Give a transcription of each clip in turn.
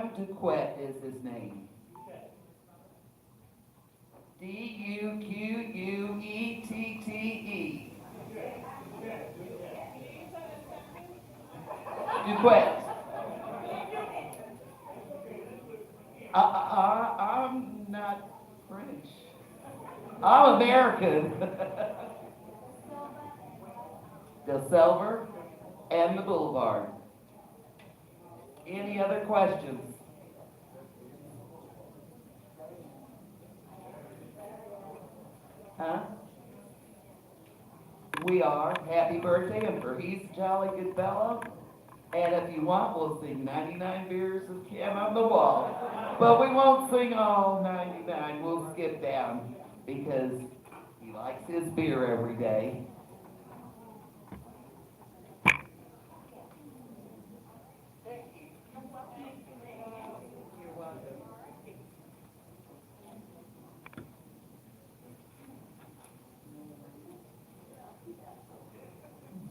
Sam Duquette is his name. Duquette. Duquette. I'm not French. I'm American. The Silver and the Boulevard. Any other questions? Huh? We are. Happy birthday, and for he's a jolly good fellow. And if you want, we'll sing 99 Beers of Ken on the Wall. But we won't sing all 99. We'll skip down because he likes his beer every day.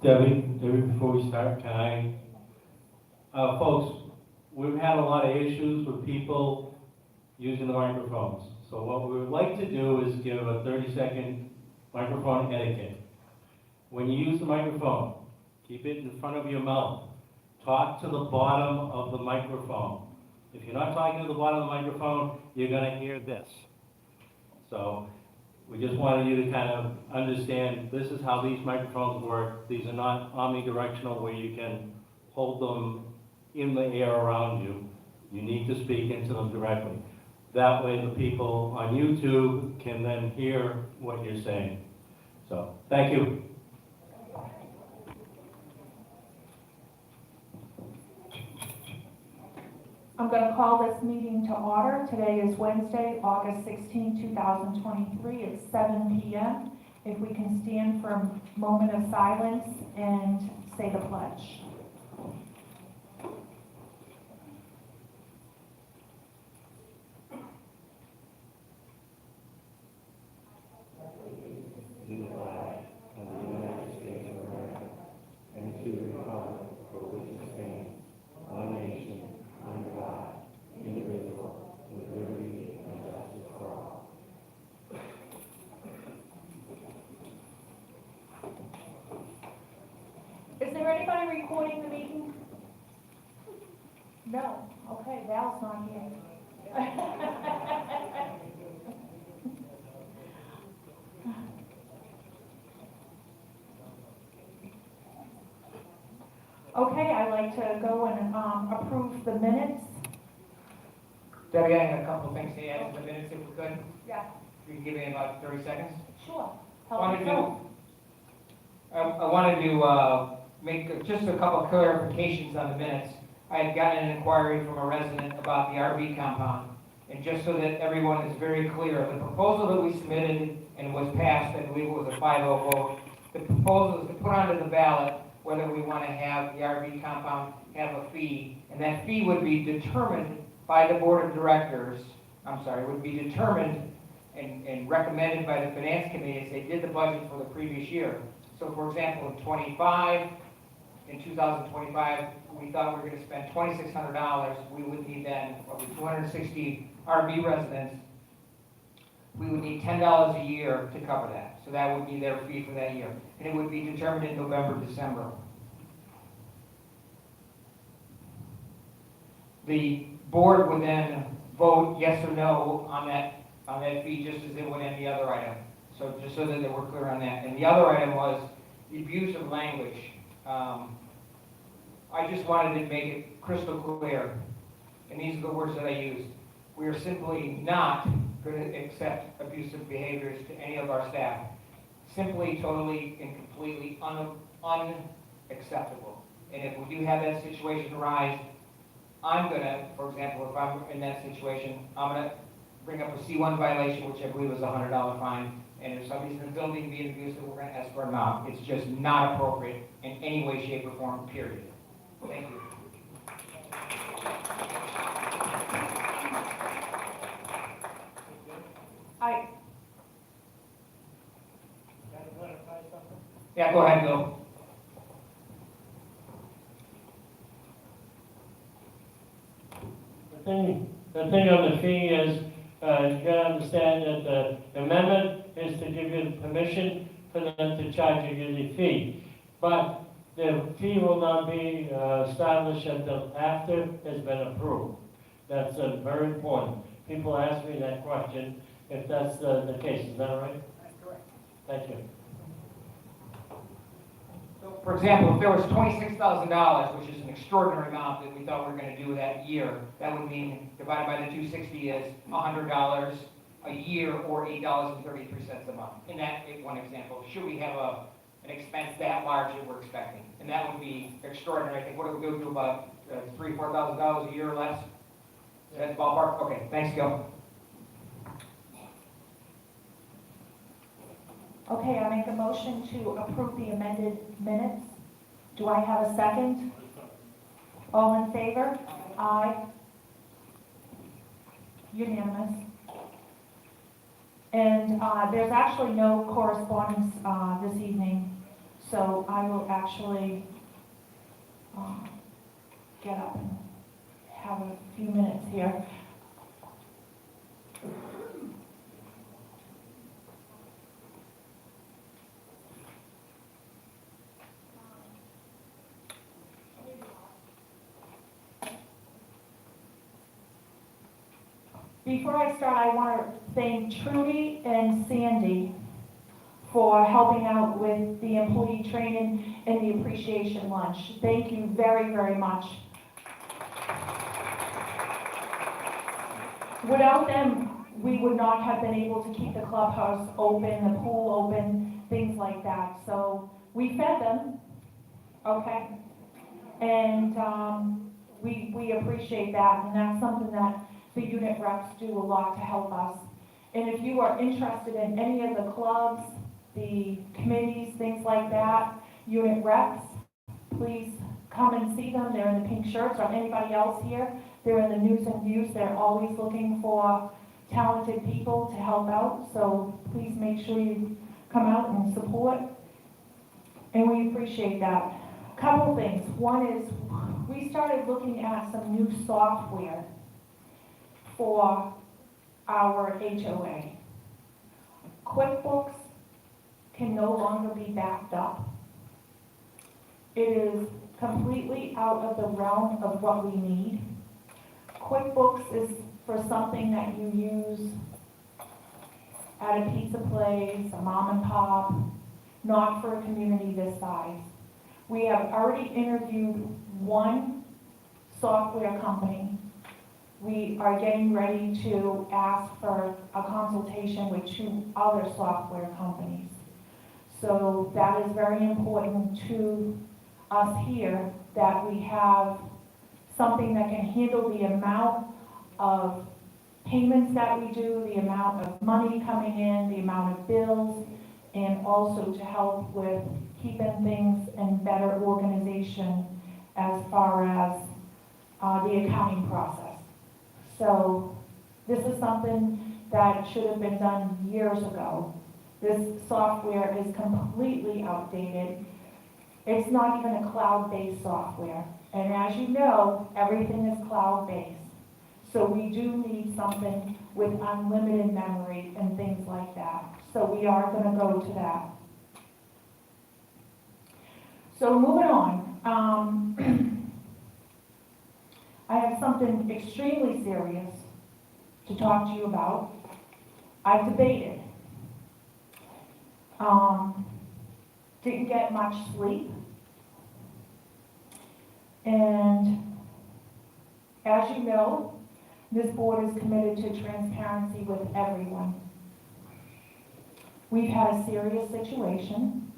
Debbie, before we start, can I, folks, we've had a lot of issues with people using the microphones. So what we would like to do is give a 30-second microphone etiquette. When you use the microphone, keep it in front of your mouth. Talk to the bottom of the microphone. If you're not talking to the bottom of the microphone, you're gonna hear this. So we just wanted you to kind of understand this is how these microphones work. These are not omnidirectional where you can hold them in the air around you. You need to speak into them directly. That way the people on YouTube can then hear what you're saying. So, thank you. I'm going to call this meeting to order. Today is Wednesday, August 16, 2023. It's 7 p.m. If we can stand for a moment of silence and say the pledge. Is there anybody recording the meeting? No. Okay, Val's not here. Okay, I'd like to go and approve the minutes. Debbie, I had a couple of things to add to the minutes if we could. Yeah. You can give me about 30 seconds. Sure. I wanted to make just a couple of clarifications on the minutes. I had gotten an inquiry from a resident about the RV compound. And just so that everyone is very clear, the proposal that we submitted and was passed, I believe it was a 5-0 vote, the proposal is to put onto the ballot whether we want to have the RV compound have a fee. And that fee would be determined by the board of directors, would be determined and recommended by the finance committee as they did the budget for the previous year. So for example, in 2025, we thought we were going to spend $2,600. We would need then, 260 RV residents. We would need $10 a year to cover that. So that would be their fee for that year. And it would be determined in November, December. The board would then vote yes or no on that fee, just as they would any other item. So just so that we're clear on that. And the other item was the abuse of language. I just wanted to make it crystal clear, and these are the words that I used. We are simply not going to accept abusive behaviors to any of our staff. Simply, totally, and completely unacceptable. And if we do have that situation arise, I'm going to, for example, if I'm in that situation, I'm going to bring up a C1 violation, which I believe is a $100 fine. And if somebody's in the building being abusive, we're going to escort them out. It's just not appropriate in any way, shape, or form, period. Thank you. Yeah, go ahead, Bill. the thing on the fee is, you gotta understand that the amendment is to give you permission for them to charge you yearly fee. But the fee will not be established until after it's been approved. That's very important. People ask me that question, if that's the case, is that right? That's correct. Thank you. So, for example, if there was $26,000, which is an extraordinary amount that we thought we were gonna do that year, that would mean divided by the 260 is $100 a year or $8.33 a month. In that one example, should we have an expense that large that we're expecting? And that would be extraordinary. I think, what do we go to, about $3,000, $4,000 a year or less? Is that ballpark? Okay, thanks, Gil. Okay, I make a motion to approve the amended minutes. Do I have a second? All in favor? Aye. Unanimous. And there's actually no correspondence this evening, so I will actually get up and have a few minutes here. Before I start, I want to thank Trudy and Sandy for helping out with the employee training and the appreciation lunch. Thank you very, very much. Without them, we would not have been able to keep the clubhouse open, the pool open, things like that. So we fed them, okay? And we appreciate that, and that's something that the unit reps do a lot to help us. And if you are interested in any of the clubs, the committees, things like that, unit reps, please come and see them. They're in the pink shirts, or anybody else here. They're in the news and views. They're always looking for talented people to help out. So please make sure you come out and support. And we appreciate that. A couple things. One is we started looking at some new software for our HOA. QuickBooks can no longer be backed up. It is completely out of the realm of what we need. QuickBooks is for something that you use at a pizza place, a mom and pop, not for a community this size. We have already interviewed one software company. We are getting ready to ask for a consultation with 2 other software companies. So that is very important to us here, that we have something that can handle the amount of payments that we do, the amount of money coming in, the amount of bills, and also to help with keeping things in better organization as far as the accounting process. So this is something that should have been done years ago. This software is completely outdated. It's not even a cloud-based software. And as you know, everything is cloud-based. So we do need something with unlimited memory and things like that. So we are going to go to that. So moving on. I have something extremely serious to talk to you about. I've debated. Didn't get much sleep. And as you know, this board is committed to transparency with everyone. We've had a serious situation.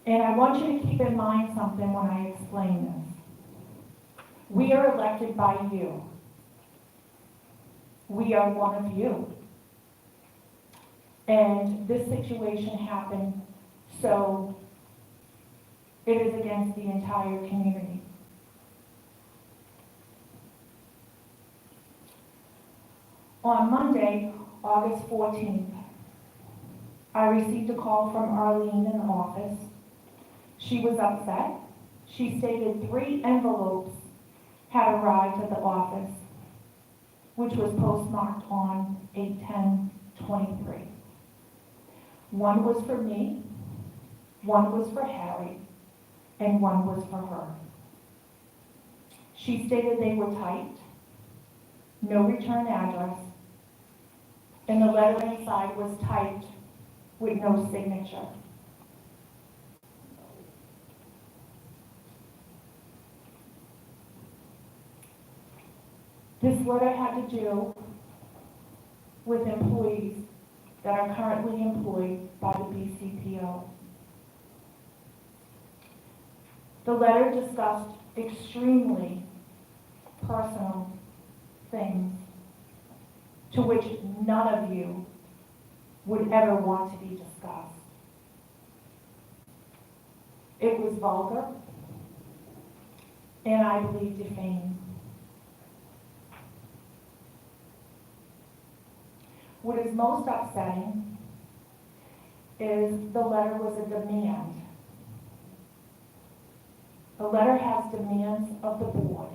And I want you to keep in mind something when I explain this. We are elected by you. We are one of you. And this situation happened, so it is against the entire community. On Monday, August 14th, I received a call from Arlene in the office. She was upset. She stated 3 envelopes had arrived at the office, which was postmarked on 8/10/23. One was for me, one was for Harry, and one was for her. She stated they were typed, no return address, and the letter inside was typed with no signature. This letter had to do with employees that are currently employed by the BCPO. The letter discussed extremely personal things to which none of you would ever want to be discussed. It was vulgar and I believe defaming. What is most upsetting is the letter was a demand. The letter has demands of the board.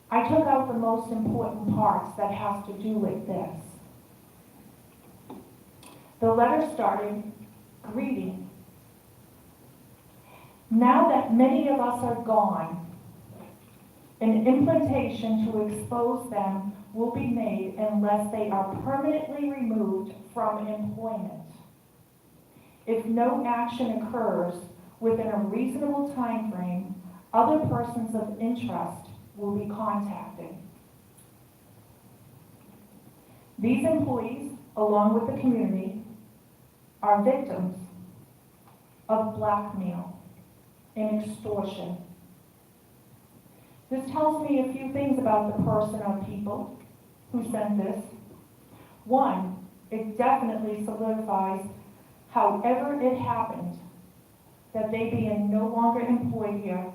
I took out the most important parts that has to do with this. The letter started greeting. Now that many of us are gone, an implementation to expose them will be made unless they are permanently removed from employment. If no action occurs within a reasonable time frame, other persons of interest will be contacted. These employees, along with the community, are victims of blackmail and extortion. This tells me a few things about the person or people who sent this. One, it definitely solidifies, however it happened, that they being no longer employed here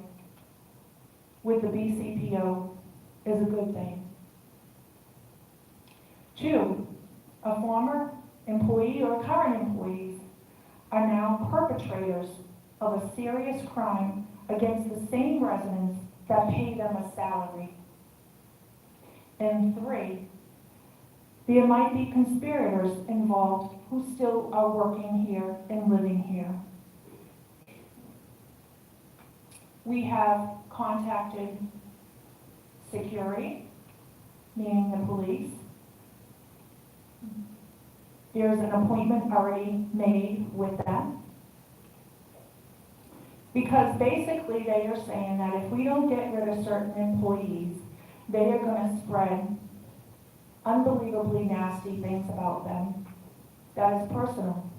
with the BCPO is a good thing. Two, a former employee or current employees are now perpetrators of a serious crime against the same residents that pay them a salary. And three, there might be conspirators involved who still are working here and living here. We have contacted security, meaning the police. There's an appointment already made with them. Because basically they are saying that if we don't get rid of certain employees, they are going to spread unbelievably nasty things about them. That is personal.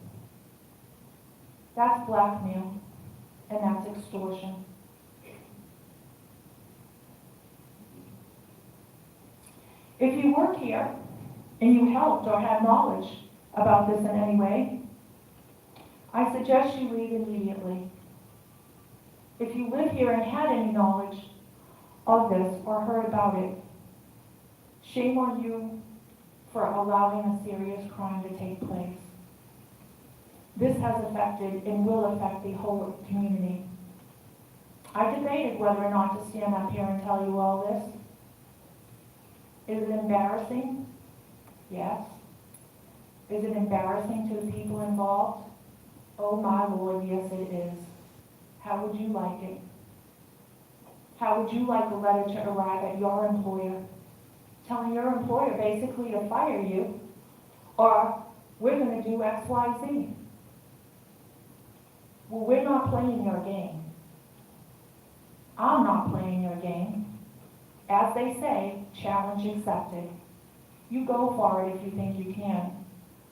That's blackmail, and that's extortion. If you work here and you helped or have knowledge about this in any way, I suggest you leave immediately. If you live here and had any knowledge of this or heard about it, shame on you for allowing a serious crime to take place. This has affected and will affect the whole community. I debated whether or not to stand up here and tell you all this. Is it embarrassing? Yes. Is it embarrassing to the people involved? Oh my Lord, yes it is. How would you like it? How would you like a letter to arrive at your employer, telling your employer basically to fire you, or we're going to do X, Y, Z? Well, we're not playing your game. I'm not playing your game. As they say, challenge accepted. You go for it if you think you can.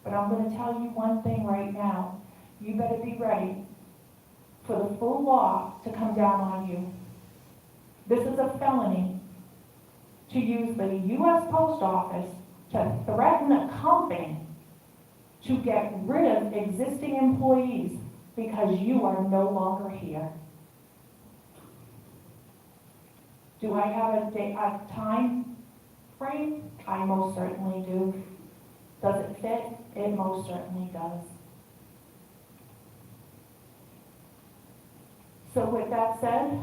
But I'm going to tell you one thing right now. You better be ready for the full law to come down on you. This is a felony to use the U.S. Post Office to threaten a company to get rid of existing employees because you are no longer here. Do I have a time frame? I most certainly do. Does it fit? It most certainly does. So with that said,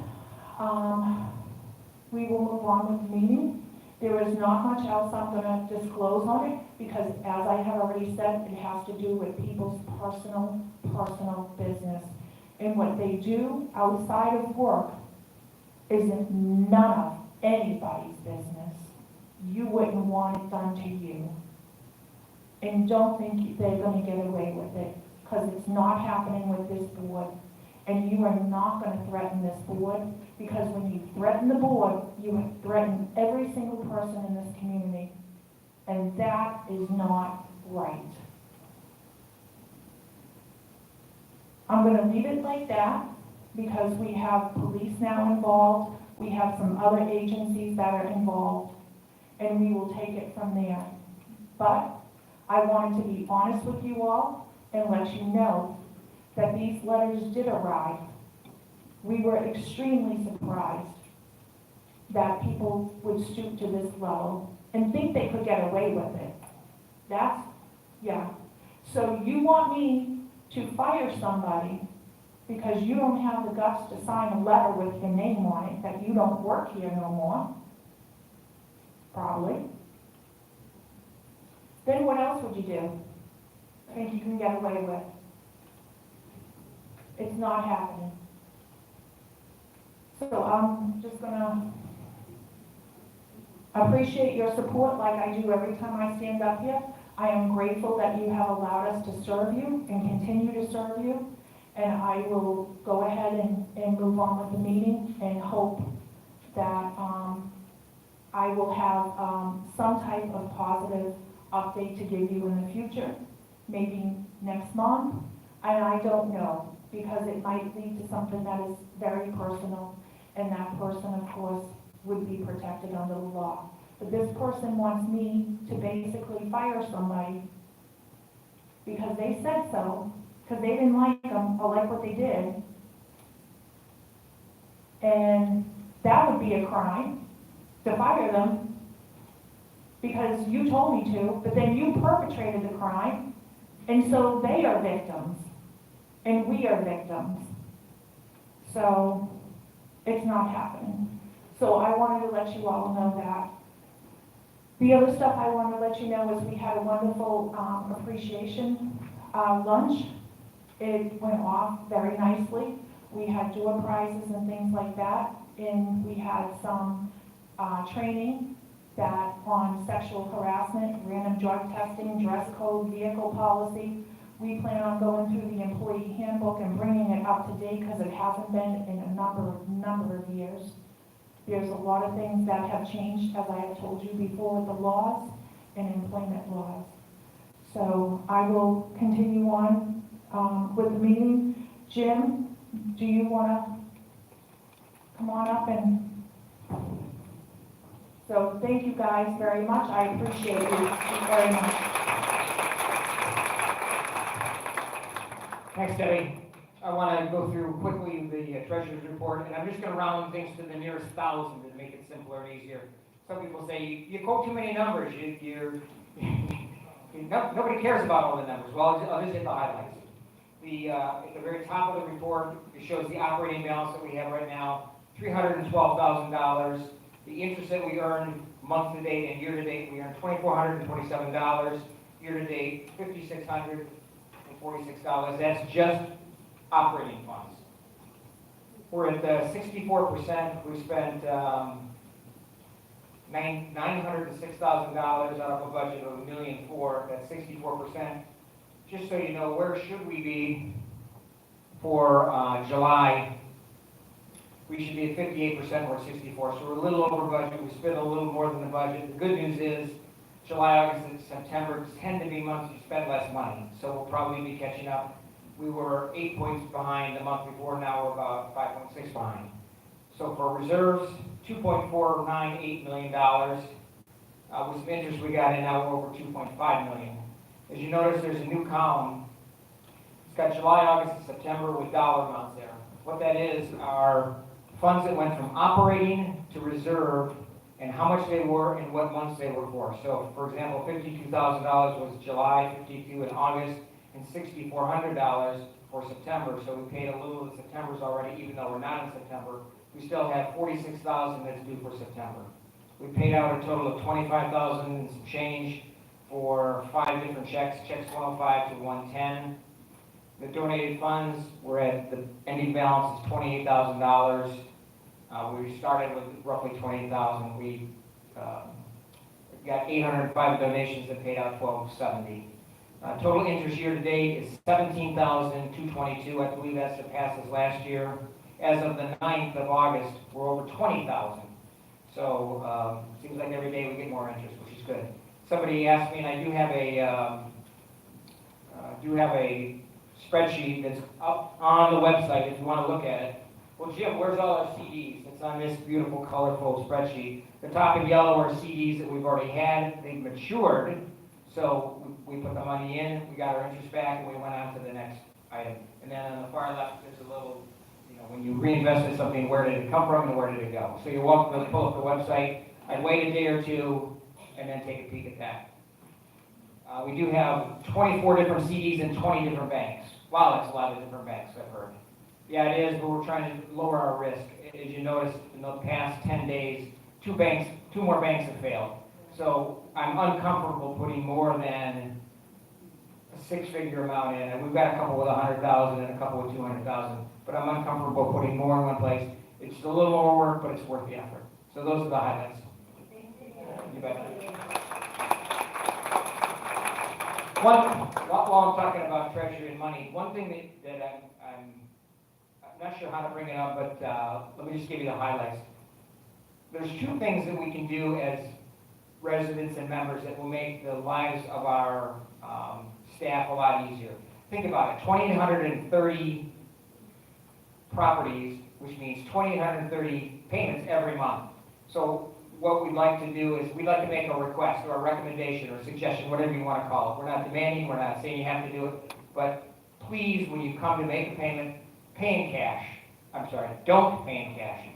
we will move on with the meeting. There is not much else I'm gonna disclose on it, because as I have already said, it has to do with people's personal business. And what they do outside of work isn't none of anybody's business. You wouldn't want it done to you. And don't think they're gonna get away with it, because it's not happening with this board. And you are not gonna threaten this board, because when you threaten the board, you have threatened every single person in this community. And that is not right. I'm gonna leave it like that, because we have police now involved, we have some other agencies that are involved, and we will take it from there. But I wanted to be honest with you all and let you know that these letters did arrive. We were extremely surprised that people would stoop to this level and think they could get away with it. Yeah. So you want me to fire somebody because you don't have the guts to sign a letter with your name on it that you don't work here no more? Probably. Then what else would you do? Think you can get away with? It's not happening. So I'm just gonna appreciate your support like I do every time I stand up here. I am grateful that you have allowed us to serve you and continue to serve you. And I will go ahead and move on with the meeting and hope that I will have some type of positive update to give you in the future, maybe next month. And I don't know, because it might lead to something that is very personal, and that person, of course, would be protected under the law. But this person wants me to basically fire somebody because they said so, because they didn't like them or like what they did. And that would be a crime, to fire them, because you told me to, but then you perpetrated the crime, and so they are victims, and we are victims. So it's not happening. So I wanted to let you all know that. The other stuff I want to let you know is we had a wonderful appreciation lunch. It went off very nicely. We had door prizes and things like that, and we had some training that on sexual harassment, random drug testing, dress code, vehicle policy. We plan on going through the employee handbook and bringing it up to date, because it hasn't been in a number of years. There's a lot of things that have changed, as I have told you before, with the laws and employment laws. So I will continue on with the meeting. Jim, do you want to come on up? And so thank you guys very much. I appreciate you very much. Thanks, Debbie. I want to go through quickly the treasurer's report, and I'm just going to round things to the nearest thousand to make it simpler and easier. Some people say, you quote too many numbers, nobody cares about all the numbers. Well, I'll just hit the highlights. At the very top of the report, it shows the operating balance that we have right now, $312,000. The interest that we earned month to date and year to date, we earned $2,427. Year to date, $5,646. That's just operating funds. We're at 64%. We spent $906,000 out of a budget of $1.4 million. That's 64%. Just so you know, where should we be for July? We should be at 58%, we're at 64. So we're a little over budget. We spent a little more than the budget. The good news is July, August, and September tend to be months you spend less money. So we'll probably be catching up. We were 8 points behind the month before, now we're about 5.6 behind. So for reserves, $2.498 million. With some interest we got in, now we're over $2.5 million. As you notice, there's a new column. It's got July, August, and September with dollar amounts there. What that is are funds that went from operating to reserve and how much they were and what months they were for. So, for example, $52,000 was July, $52,000 in August, and $6,400 for September, so we paid a little of September's already, even though we're not in September. We still have 46,000 that's due for September. We paid out a total of 25,000 and some change for 5 different checks, checks 105 to 110. The donated funds, we're at, the ending balance is $28,000. We started with roughly 28,000. We got 805 donations that paid out 1270. Total interest year to date is 17,222. I believe that surpasses last year. As of the 9th of August, we're over 20,000. So seems like every day we get more interest, which is good. Somebody asked me, and I do have a spreadsheet that's up on the website if you want to look at it. Well, Jim, where's all our CDs? It's on this beautiful, colorful spreadsheet. The top in yellow are CDs that we've already had. They've matured, so we put the money in, we got our interest back, and we went on to the next item. And then on the far left, there's a little, when you reinvested something, where did it come from and where did it go? So you're welcome to pull up the website. I'd wait a day or two and then take a peek at that. We do have 24 different CDs in 20 different banks. Wow, that's a lot of different banks, I've heard. Yeah, it is, but we're trying to lower our risk. As you notice, in the past 10 days, two more banks have failed. So I'm uncomfortable putting more than a 6-figure amount in. And we've got a couple with 100,000 and a couple with 200,000. But I'm uncomfortable putting more in one place. It's a little more work, but it's worth the effort. So those are the highlights. You bet. While I'm talking about treasury and money, one thing that I'm not sure how to bring it up, but let me just give you the highlights. There's 2 things that we can do as residents and members that will make the lives of our staff a lot easier. Think about it, 2,830 properties, which means 2,830 payments every month. So what we'd like to do is we'd like to make a request or a recommendation or a suggestion, whatever you want to call it. We're not demanding, we're not saying you have to do it, but please, when you come to make a payment, pay in cash. I'm sorry, don't pay in cash.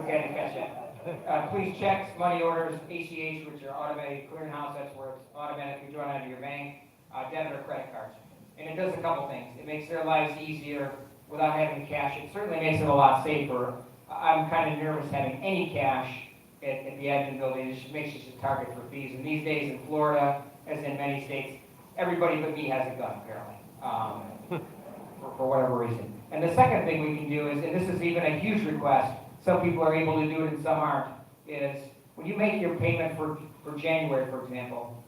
Okay, catch that. Please checks, money orders, ACH, which are automatic clearinghouse, that's where it's automatically drawn out of your bank, debit or credit cards. And it does a couple things. It makes their lives easier without having cash. It certainly makes it a lot safer. I'm kind of nervous having any cash at the admin building. It just makes us a target for fees. And these days in Florida, as in many states, everybody but me has a gun, apparently, for whatever reason. And the second thing we can do is, and this is even a huge request, some people are able to do it and some aren't, is when you make your payment for January, for example,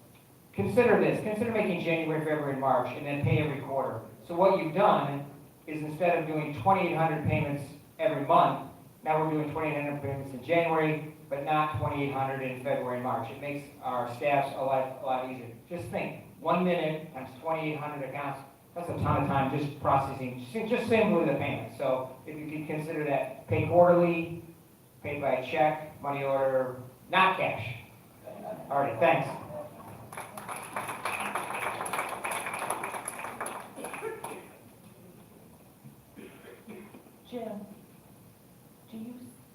consider this. Consider making January, February, and March, and then pay every quarter. So what you've done is instead of doing 2,800 payments every month, now we're doing 2,800 payments in January, but not 2,800 in February and March. It makes our staffs a lot easier. Just think, 1 minute times 2,800 accounts, that's a ton of time just processing, just simply the payment. So if you could consider that, pay quarterly, paid by check, money order, not cash. All right, thanks. Jim,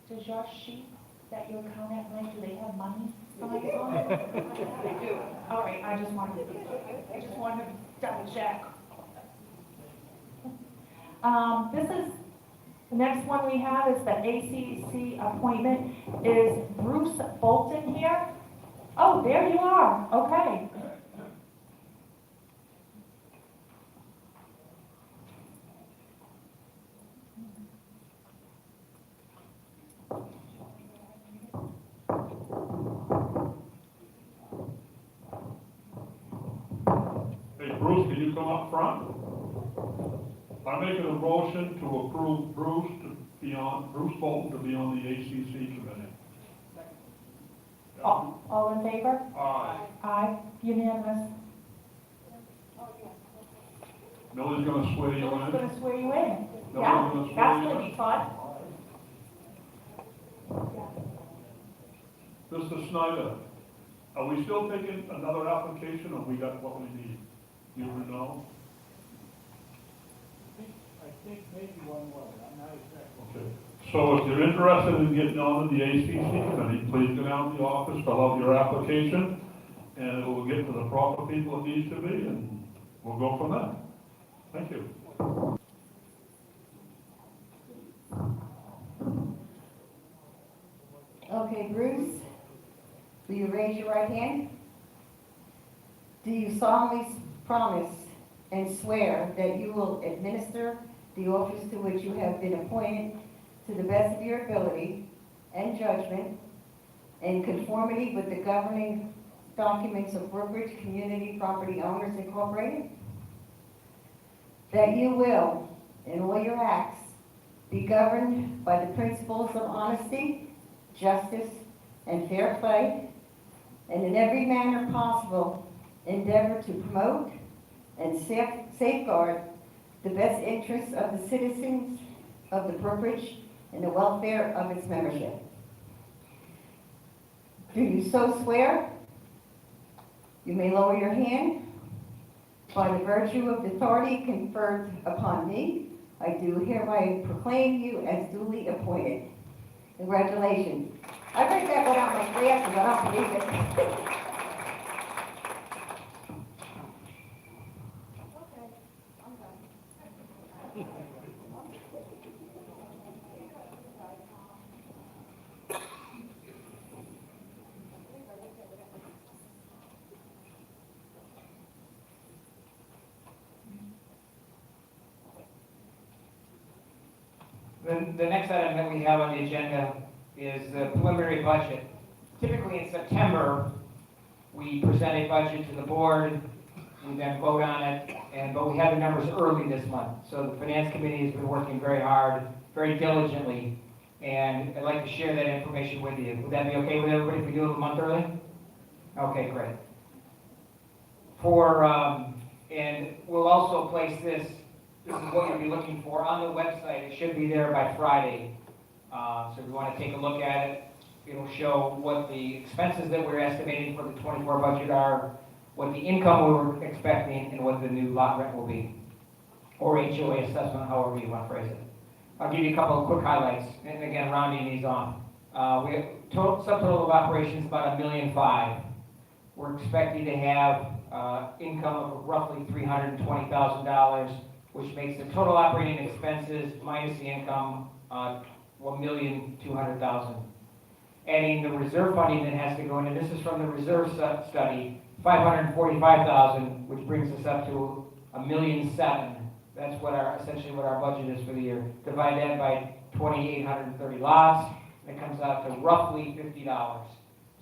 does your sheet that you account at night, do they have money signs on it? They do. All right, I just wanted to double check. The next one we have is the ACC appointment. Is Bruce Bolton here? Oh, there you are, okay. Hey, Bruce, can you come up front? I'm making a motion to approve Bruce Bolton to be on the ACC committee. All in favor? Aye. Aye, unanimous. Nobody's gonna swear you Who's in? gonna swear you in? Nobody's Yeah, gonna swear that's you gonna in? be fun. Mr. Snyder, are we still taking another application, or we got what we need? You know? I think maybe one more, I'm not exactly. Okay. So if you're interested in getting on to the ACC committee, please go down to the office, fill out your application, and it will get to the proper people it needs to be, and we'll go from there. Thank you. Okay, Bruce, will you raise your right hand? Do you solemnly promise and swear that you will administer the office to which you have been appointed to the best of your ability and judgment in conformity with the governing documents of Brookridge Community Property Owners Incorporated? That you will, in all your acts, be governed by the principles of honesty, justice, and fair play, and in every manner possible endeavor to promote and safeguard the best interests of the citizens of the Brookridge and the welfare of its membership. Do you so swear? You may lower your hand. By the virtue of the authority conferred upon me, I do hereby proclaim you as duly appointed. Congratulations. I read that without my glasses, I don't believe it. The next item that we have on the agenda is the preliminary budget. Typically in September, we present a budget to the board, we then vote on it, but we have the numbers early this month. So the finance committee has been working very hard, very diligently, and I'd like to share that information with you. Would that be okay with everybody if we do it a month early? Okay, great. And we'll also place this is what you'll be looking for on the website. It should be there by Friday. So if you want to take a look at it, it'll show what the expenses that we're estimating for the 24 budget are, what the income we're expecting, and what the new lot rent will be, or HOA assessment, however you want to phrase it. I'll give you a couple of quick highlights, and again, rounding these off. We have subtotal of operations about $1.5 million. We're expecting to have income of roughly $320,000, which makes the total operating expenses minus the income $1,200,000. Adding the reserve funding that has to go in, and this is from the reserve study, $545,000, which brings us up to $1.7 million. That's what essentially what our budget is for the year. Divide that by 2,830 lots, and it comes out to roughly $50.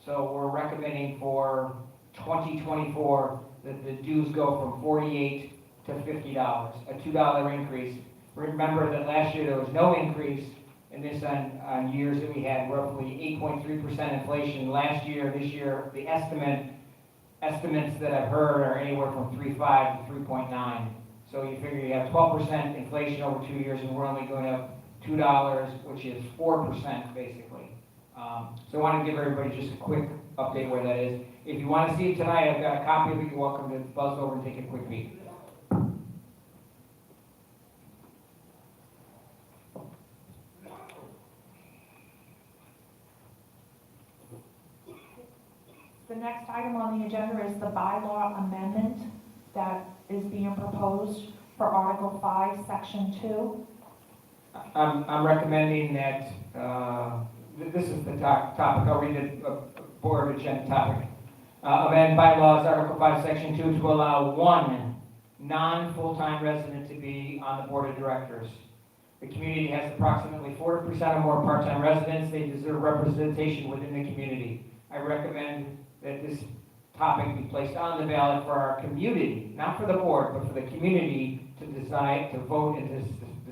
So we're recommending for 2024 that the dues go from $48 to $50, a $2 increase. Remember that last year there was no increase, and this on years that we had roughly 8.3% inflation last year. This year, the estimates that I've heard are anywhere from 3.5 to 3.9. So you figure you have 12% inflation over 2 years, and we're only going up $2, which is 4% basically. So I want to give everybody just a quick update where that is. If you want to see it tonight, I've got a copy of it. You're welcome to buzz over and take a quick peek. The next item on the agenda is the bylaw amendment that is being proposed for Article 5, Section 2. I'm recommending that, this is the topic, I'll read the board agenda topic. Amend bylaws, Article 5, Section 2, to allow one non-full-time resident to be on the board of directors. The community has approximately 40% or more part-time residents. They deserve representation within the community. I recommend that this topic be placed on the ballot for our community, not for the board, but for the community to decide, to vote and to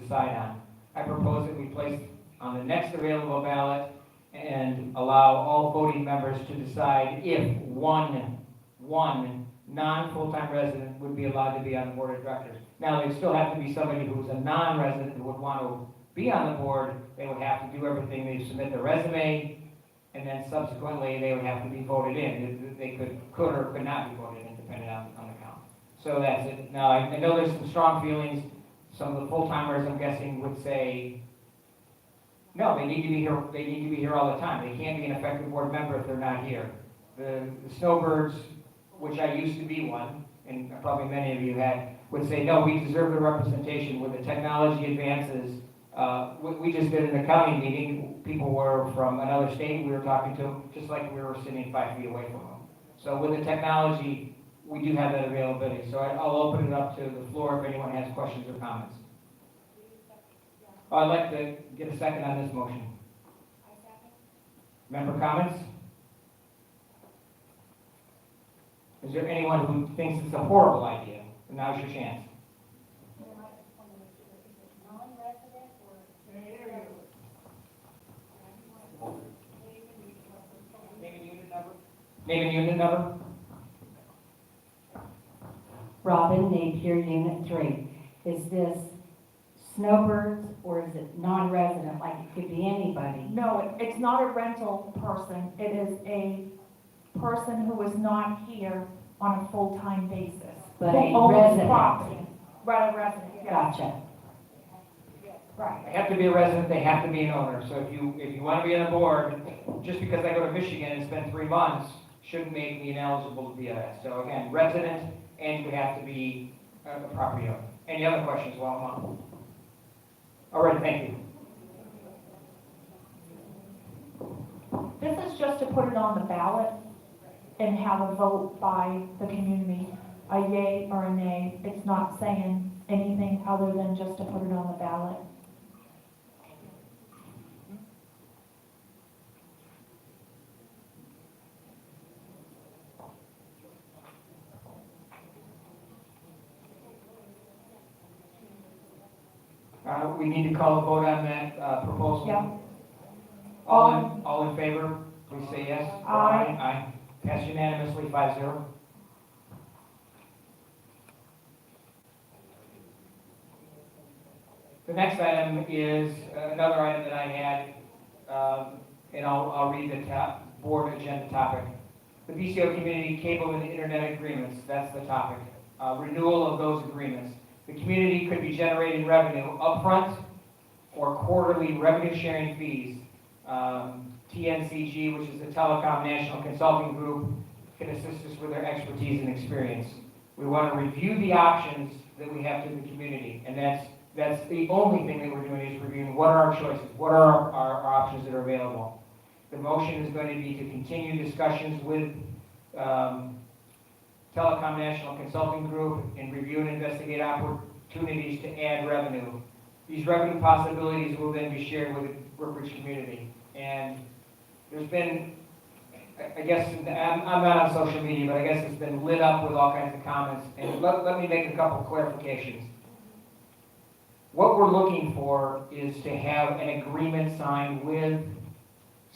decide on. I propose that we place on the next available ballot and allow all voting members to decide if one non-full-time resident would be allowed to be on the board of directors. Now, there'd still have to be somebody who's a non-resident who would want to be on the board. They would have to do everything. They'd submit their resume, and then subsequently they would have to be voted in. They could or could not be voted in, depending on the count. So that's it. Now, I know there's some strong feelings. Some of the full-timers, I'm guessing, would say, no, they need to be here. They need to be here all the time. They can't be an effective board member if they're not here. The snowbirds which I used to be one, and probably many of you had, would say, no, we deserve the representation with the technology advances. We just did an accounting meeting, people were from another state, we were talking to them, just like we were sitting 5 feet away from them. So with the technology, we do have that availability. So I'll open it up to the floor if anyone has questions or comments. I'd like to get a second on this motion. Member comments? Is there anyone who thinks it's a horrible idea? Now's your chance. Name and unit number? Robin, Napier, Unit 3. Is this snowbirds or is it non-resident, like it could be anybody? No, it's not a rental person. It is a person who is not here on a full-time basis. But Who a owns resident. property. Right, a resident, yes. Gotcha. Right. They have to be a resident, they have to be an owner. So if you want to be on the board, just because I go to Michigan and spend 3 months, shouldn't make me ineligible to be a, so again, resident, and you have to be a property owner. Any other questions while I'm on? All right, thank you. This is just to put it on the ballot and have a vote by the community, a yay or a nay. It's not saying anything other than just to put it on the ballot. We need to call a vote on that proposal. Yeah. All in favor, please say yes. Aye. Aye. Passed unanimously, 5-0. The next item is another item that I had, and I'll read the board agenda topic. The BCO Community Cable and Internet Agreements, that's the topic. Renewal of those agreements. The community could be generating revenue upfront or quarterly revenue sharing fees. TNCG, which is the Telecom National Consulting Group, can assist us with their expertise and experience. We want to review the options that we have to the community, and that's the only thing that we're doing is reviewing what are our choices, what are our options that are available. The motion is going to be to continue discussions with Telecom National Consulting Group and review and investigate opportunities to add revenue. These revenue possibilities will then be shared with the Brookridge community. And there's been, I guess, I'm not on social media, but I guess it's been lit up with all kinds of comments. And let me make a couple clarifications. What we're looking for is to have an agreement signed with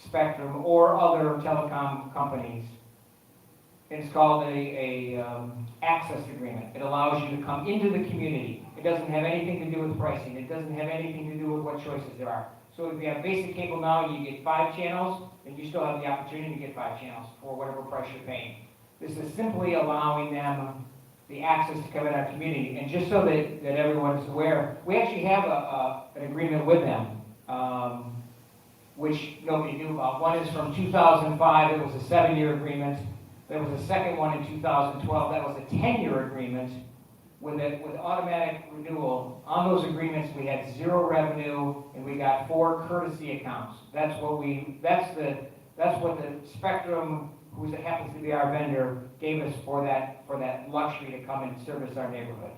Spectrum or other telecom companies. It's called a access agreement. It allows you to come into the community. It doesn't have anything to do with pricing. It doesn't have anything to do with what choices there are. So if you have basic cable now, you get 5 channels, and you still have the opportunity to get 5 channels for whatever price you're paying. This is simply allowing them the access to come in our community. And just so that everyone is aware, we actually have an agreement with them, which nobody knew about. One is from 2005. It was a 7-year agreement. There was a second one in 2012. That was a 10-year agreement with automatic renewal. On those agreements, we had 0 revenue, and we got 4 courtesy accounts. That's what the Spectrum, who happens to be our vendor, gave us for that luxury to come and service our neighborhood.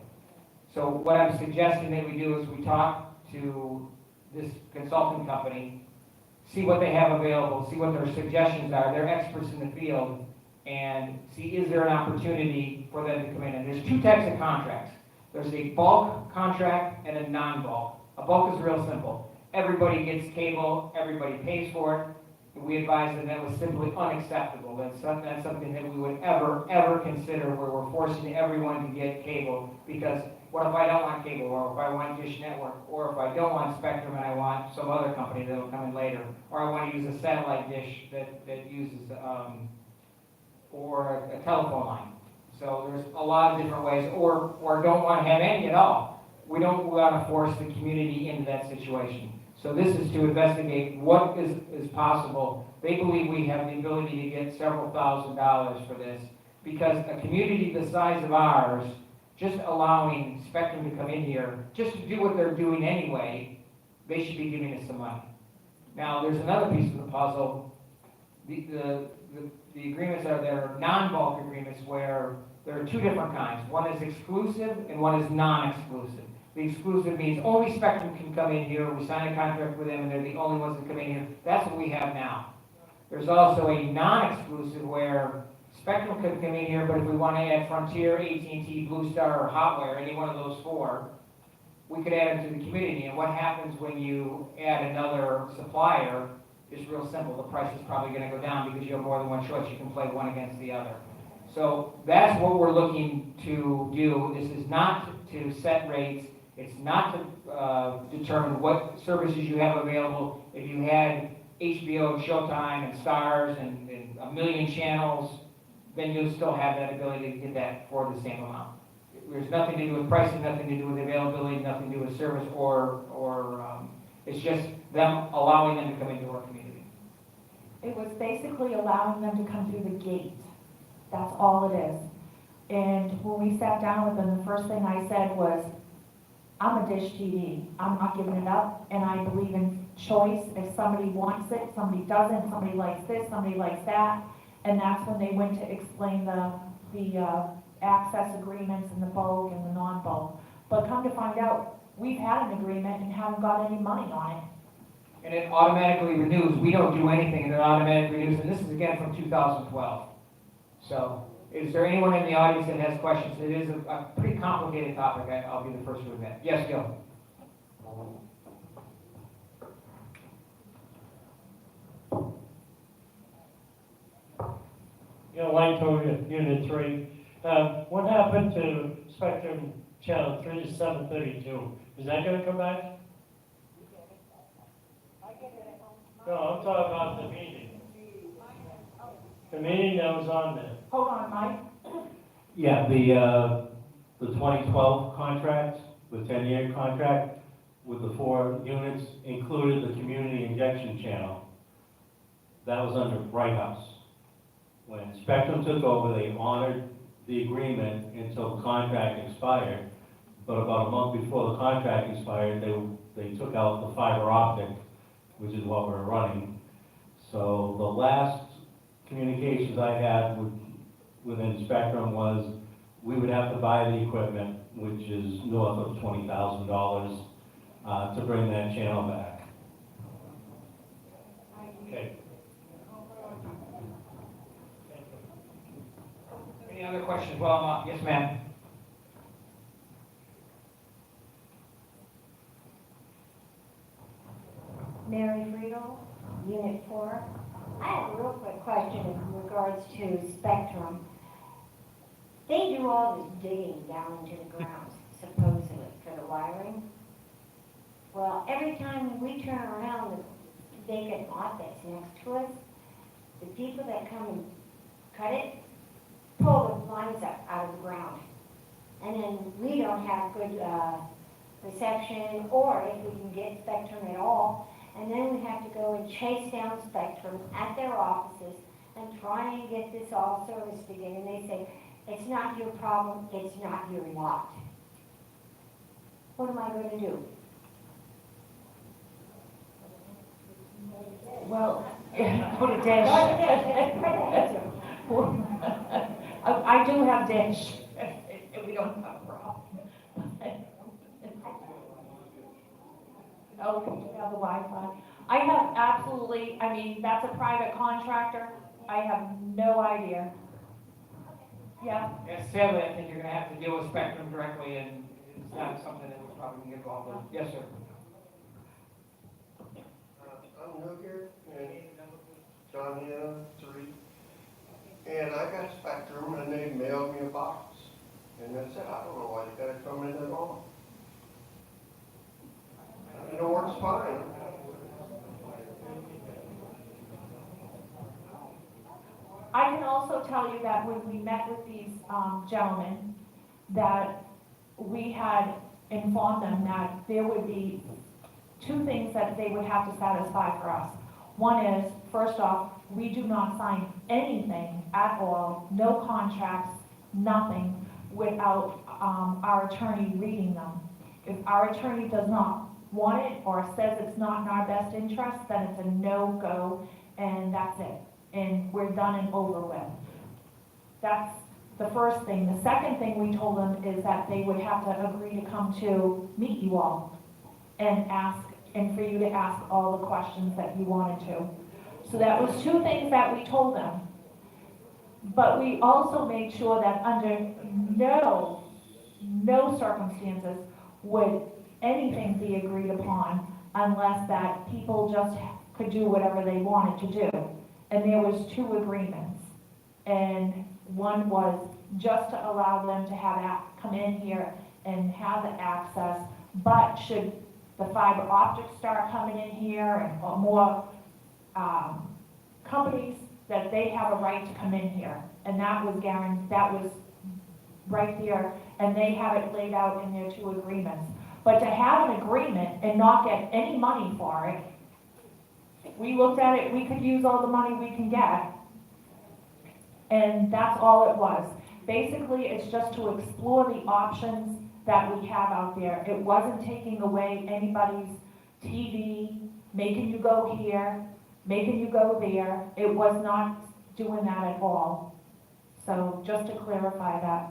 So what I'm suggesting that we do is we talk to this consulting company, see what they have available, see what their suggestions are. They're experts in the field, and see is there an opportunity for them to come in. And there's 2 types of contracts. There's a bulk contract and a non-bulk. A bulk is real simple. Everybody gets cable, everybody pays for it. We advised them that was simply unacceptable. That's something that we would ever consider where we're forcing everyone to get cable, because what if I don't want cable, or if I want Dish Network, or if I don't want Spectrum and I want some other company that'll come in later, or I want to use a satellite dish that uses or a telephone line. So there's a lot of different ways, or don't want to have any at all. We don't want to force the community into that situation. So this is to investigate what is possible. They believe we have the ability to get several $1,000s for this. Because a community the size of ours, just allowing Spectrum to come in here, just to do what they're doing anyway, they should be giving us some money. Now, there's another piece of the puzzle. The agreements are, there are non-bulk agreements where there are two different kinds. One is exclusive and one is non-exclusive. The exclusive means only Spectrum can come in here, we sign a contract with them and they're the only ones that come in here. That's what we have now. There's also a non-exclusive where Spectrum could come in here, but if we want to add Frontier, AT&T, Blue Star, or Hotwire, any one of those four, we could add them to the community. And what happens when you add another supplier is real simple. The price is probably going to go down because you have more than one choice. You can play one against the other. So that's what we're looking to do. This is not to set rates. It's not to determine what services you have available. If you had HBO and Showtime and Stars and a million channels, then you'll still have that ability to get that for the same amount. There's nothing to do with pricing, nothing to do with availability, nothing to do with service, it's just them allowing them to come into our community. It was basically allowing them to come through the gate. That's all it is. And when we sat down with them, the first thing I said was, I'm a dish TV. I'm not giving it up, and I believe in choice. If somebody wants it, somebody doesn't, somebody likes this, somebody likes that. And that's when they went to explain the access agreements and the bulk and the non-bulk. But come to find out, we've had an agreement and haven't got any money on it. And it automatically renews. We don't do anything, and it automatically renews. And this is again from 2012. So, is there anyone in the audience that has questions? It is a pretty complicated topic, I'll be the first to admit. Yes, Gil? Line code Unit 3. What happened to Spectrum Channel 3 to 732? Is that going to come back? No, I'm talking about the meeting. The meeting that was on there. Hold on, Mike. Yeah, the 2012 contract, the 10-year contract with the 4 units included the community injection channel. That was under Bright House. When Spectrum took over, they honored the agreement until the contract expired. But about a month before the contract expired, they took out the fiber optic, which is what we're running. So the last communications I had within Spectrum was we would have to buy the equipment, which is north of $20,000, to bring that channel back. Okay. Any other questions while I'm up? Yes, ma'am. Mary Friedel, Unit 4. I have a real quick question in regards to Spectrum. They do all this digging down into the ground, supposedly, for the wiring. Well, every time we turn around the vacant lot that's next to us, the people that come and cut it pull the lines up out of the ground. And then we don't have good reception, or if we can get Spectrum at all. And then we have to go and chase down Spectrum at their offices and try and get this all serviced again. And they say, it's not your problem, it's not your lot. What am I going to do? Well, put a dish. I do have dish. We don't have a problem. Oh, we do have the Wi-Fi. I have absolutely, I mean, that's a private contractor. I have no idea. Yeah. Yes, sadly, I think you're going to have to deal with Spectrum directly, and it's not something that we're probably going to get involved with. Yes, sir. I'm new here, and John Hannah, 3. And I got Spectrum, and they mailed me a box. And that's it. I don't know why they got to come in at all. And it works fine. I can also tell you that when we met with these gentlemen, that we had informed them that there would be 2 things that they would have to satisfy for us. One is, first off, we do not sign anything at all, no contracts, nothing, without our attorney reading them. If our attorney does not want it or says it's not in our best interest, then it's a no-go, and that's it. And we're done and over with. That's the first thing. The second thing we told them is that they would have to agree to come to meet you all and ask, and for you to ask all the questions that you wanted to. So that was two things that we told them. But we also made sure that under no circumstances would anything be agreed upon unless that people just could do whatever they wanted to do. And there was two agreements. And one was just to allow them to come in here and have the access, but should the fiber optics start coming in here and more companies, that they have a right to come in here. And that was right there, and they have it laid out in their two agreements. But to have an agreement and not get any money for it, we looked at it, we could use all the money we can get, and that's all it was. Basically, it's just to explore the options that we have out there. It wasn't taking away anybody's TV, making you go here, making you go there. It was not doing that at all. So just to clarify that.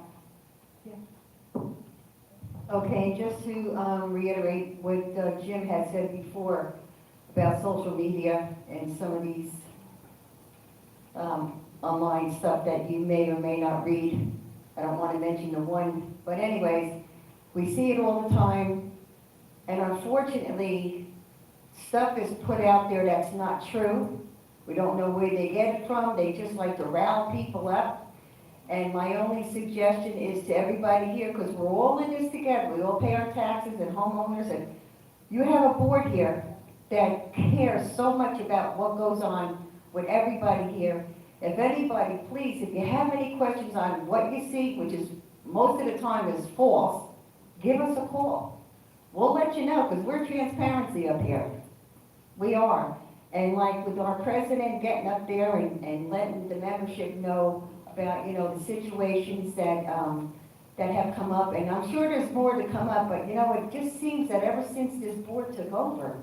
Okay, just to reiterate what Jim had said before about social media and some of these online stuff that you may or may not read. I don't want to mention the one, but anyways, we see it all the time, and unfortunately, stuff is put out there that's not true. We don't know where they get it from. They just like to rile people up. And my only suggestion is to everybody here, because we're all in this together, we all pay our taxes and homeowners, and you have a board here that cares so much about what goes on with everybody here. If anybody, please, if you have any questions on what you see, which is most of the time is false, give us a call. We'll let you know, because we're transparency up here. We are. And like with our president getting up there and letting the membership know about, the situations that have come up, and I'm sure there's more to come up, but it just seems that ever since this board took over,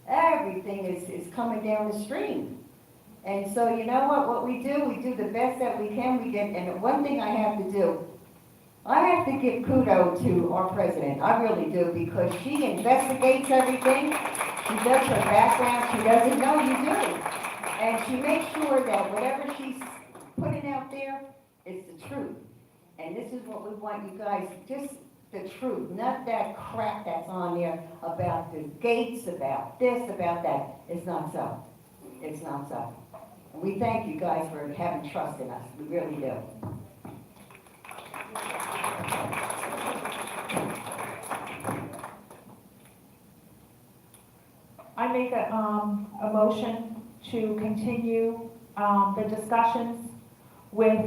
everything is coming down the stream. And so you know what we do the best that we can. And one thing I have to do, I have to give kudos to our president, I really do, because she investigates everything, she does her background, she doesn't know you do, and she makes sure that whatever she's putting out there is the truth. And this is what we want you guys, just the truth, not that crap that's on there about the gates, about this, about that. It's not so. It's not so. And we thank you guys for having trust in us. We really do. I make a motion to continue the discussions with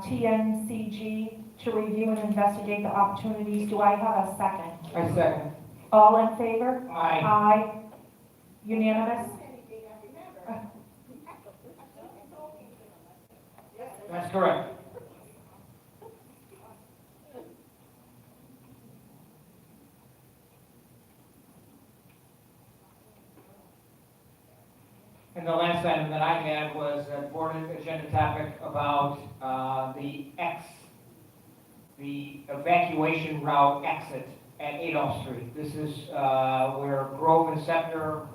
TNCG to review and investigate the opportunities. Do I have a second? I second. All in favor? Aye. Aye. Unanimous? That's correct. And the last item that I had was a board agenda topic about the evacuation route exit at Adolph Street. This is where Grove and Scepter,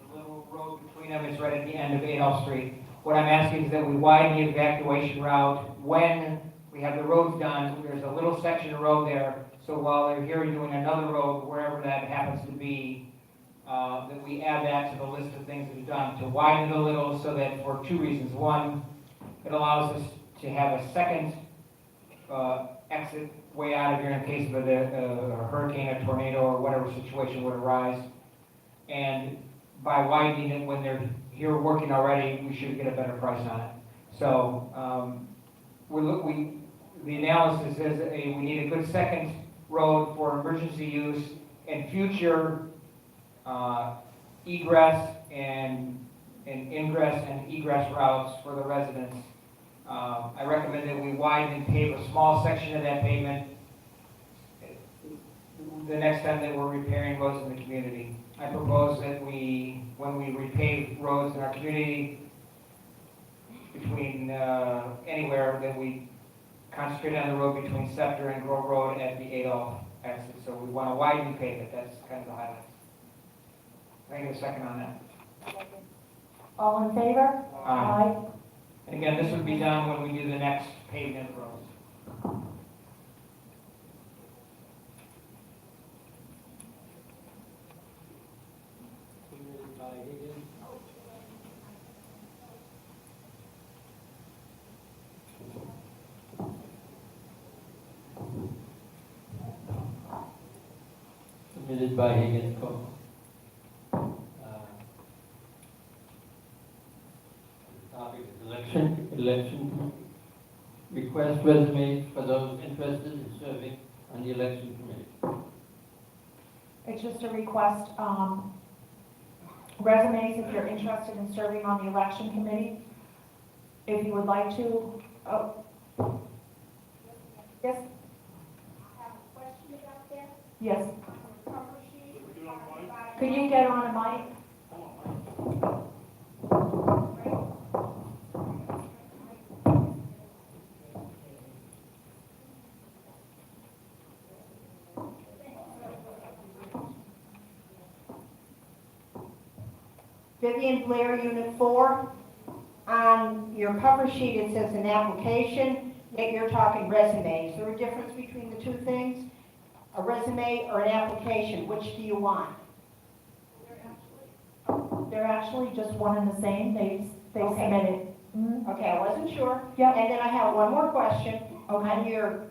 the little road between them, is right at the end of Adolph Street. What I'm asking is that we widen the evacuation route when we have the roads done. There's a little section of road there, so while they're here doing another road, wherever that happens to be, that we add that to the list of things that are done, to widen it a little so that for two reasons. One, it allows us to have a second exit way out of here in case of a hurricane, a tornado, or whatever situation would arise. And by widening it when they're here working already, we should get a better price on it. So the analysis is we need a good second road for emergency use and future egress and ingress and egress routes for the residents. I recommend that we widen and pave a small section of that pavement the next time that we're repairing roads in the community. I propose that when we repave roads in our community, between, anywhere, that we concentrate on the road between Scepter and Grove Road at the Adolph exit. So we want to widen and pave it, that's kind of the highlights. Can I get a second on that? All in favor? Aye. And again, this would be done when we do the next paving of the roads. Submitted by Higgins Cook. Topic is election. Request resumes for those interested in serving on the election committee. It's just a request, resumes if you're interested in serving on the election committee. If you would like to, yes, I have a question about that. yes. Cover sheet. Could you get on a mic? Vivian Blair, Unit 4. On your cover sheet, it says an application, yet you're talking resume. Is there a difference between the two things? A resume or an application, which do you want? They're actually just one and the same, they Okay. submitted. Mhm. Okay, I wasn't sure. Yep. And then I have one more question. Okay. On your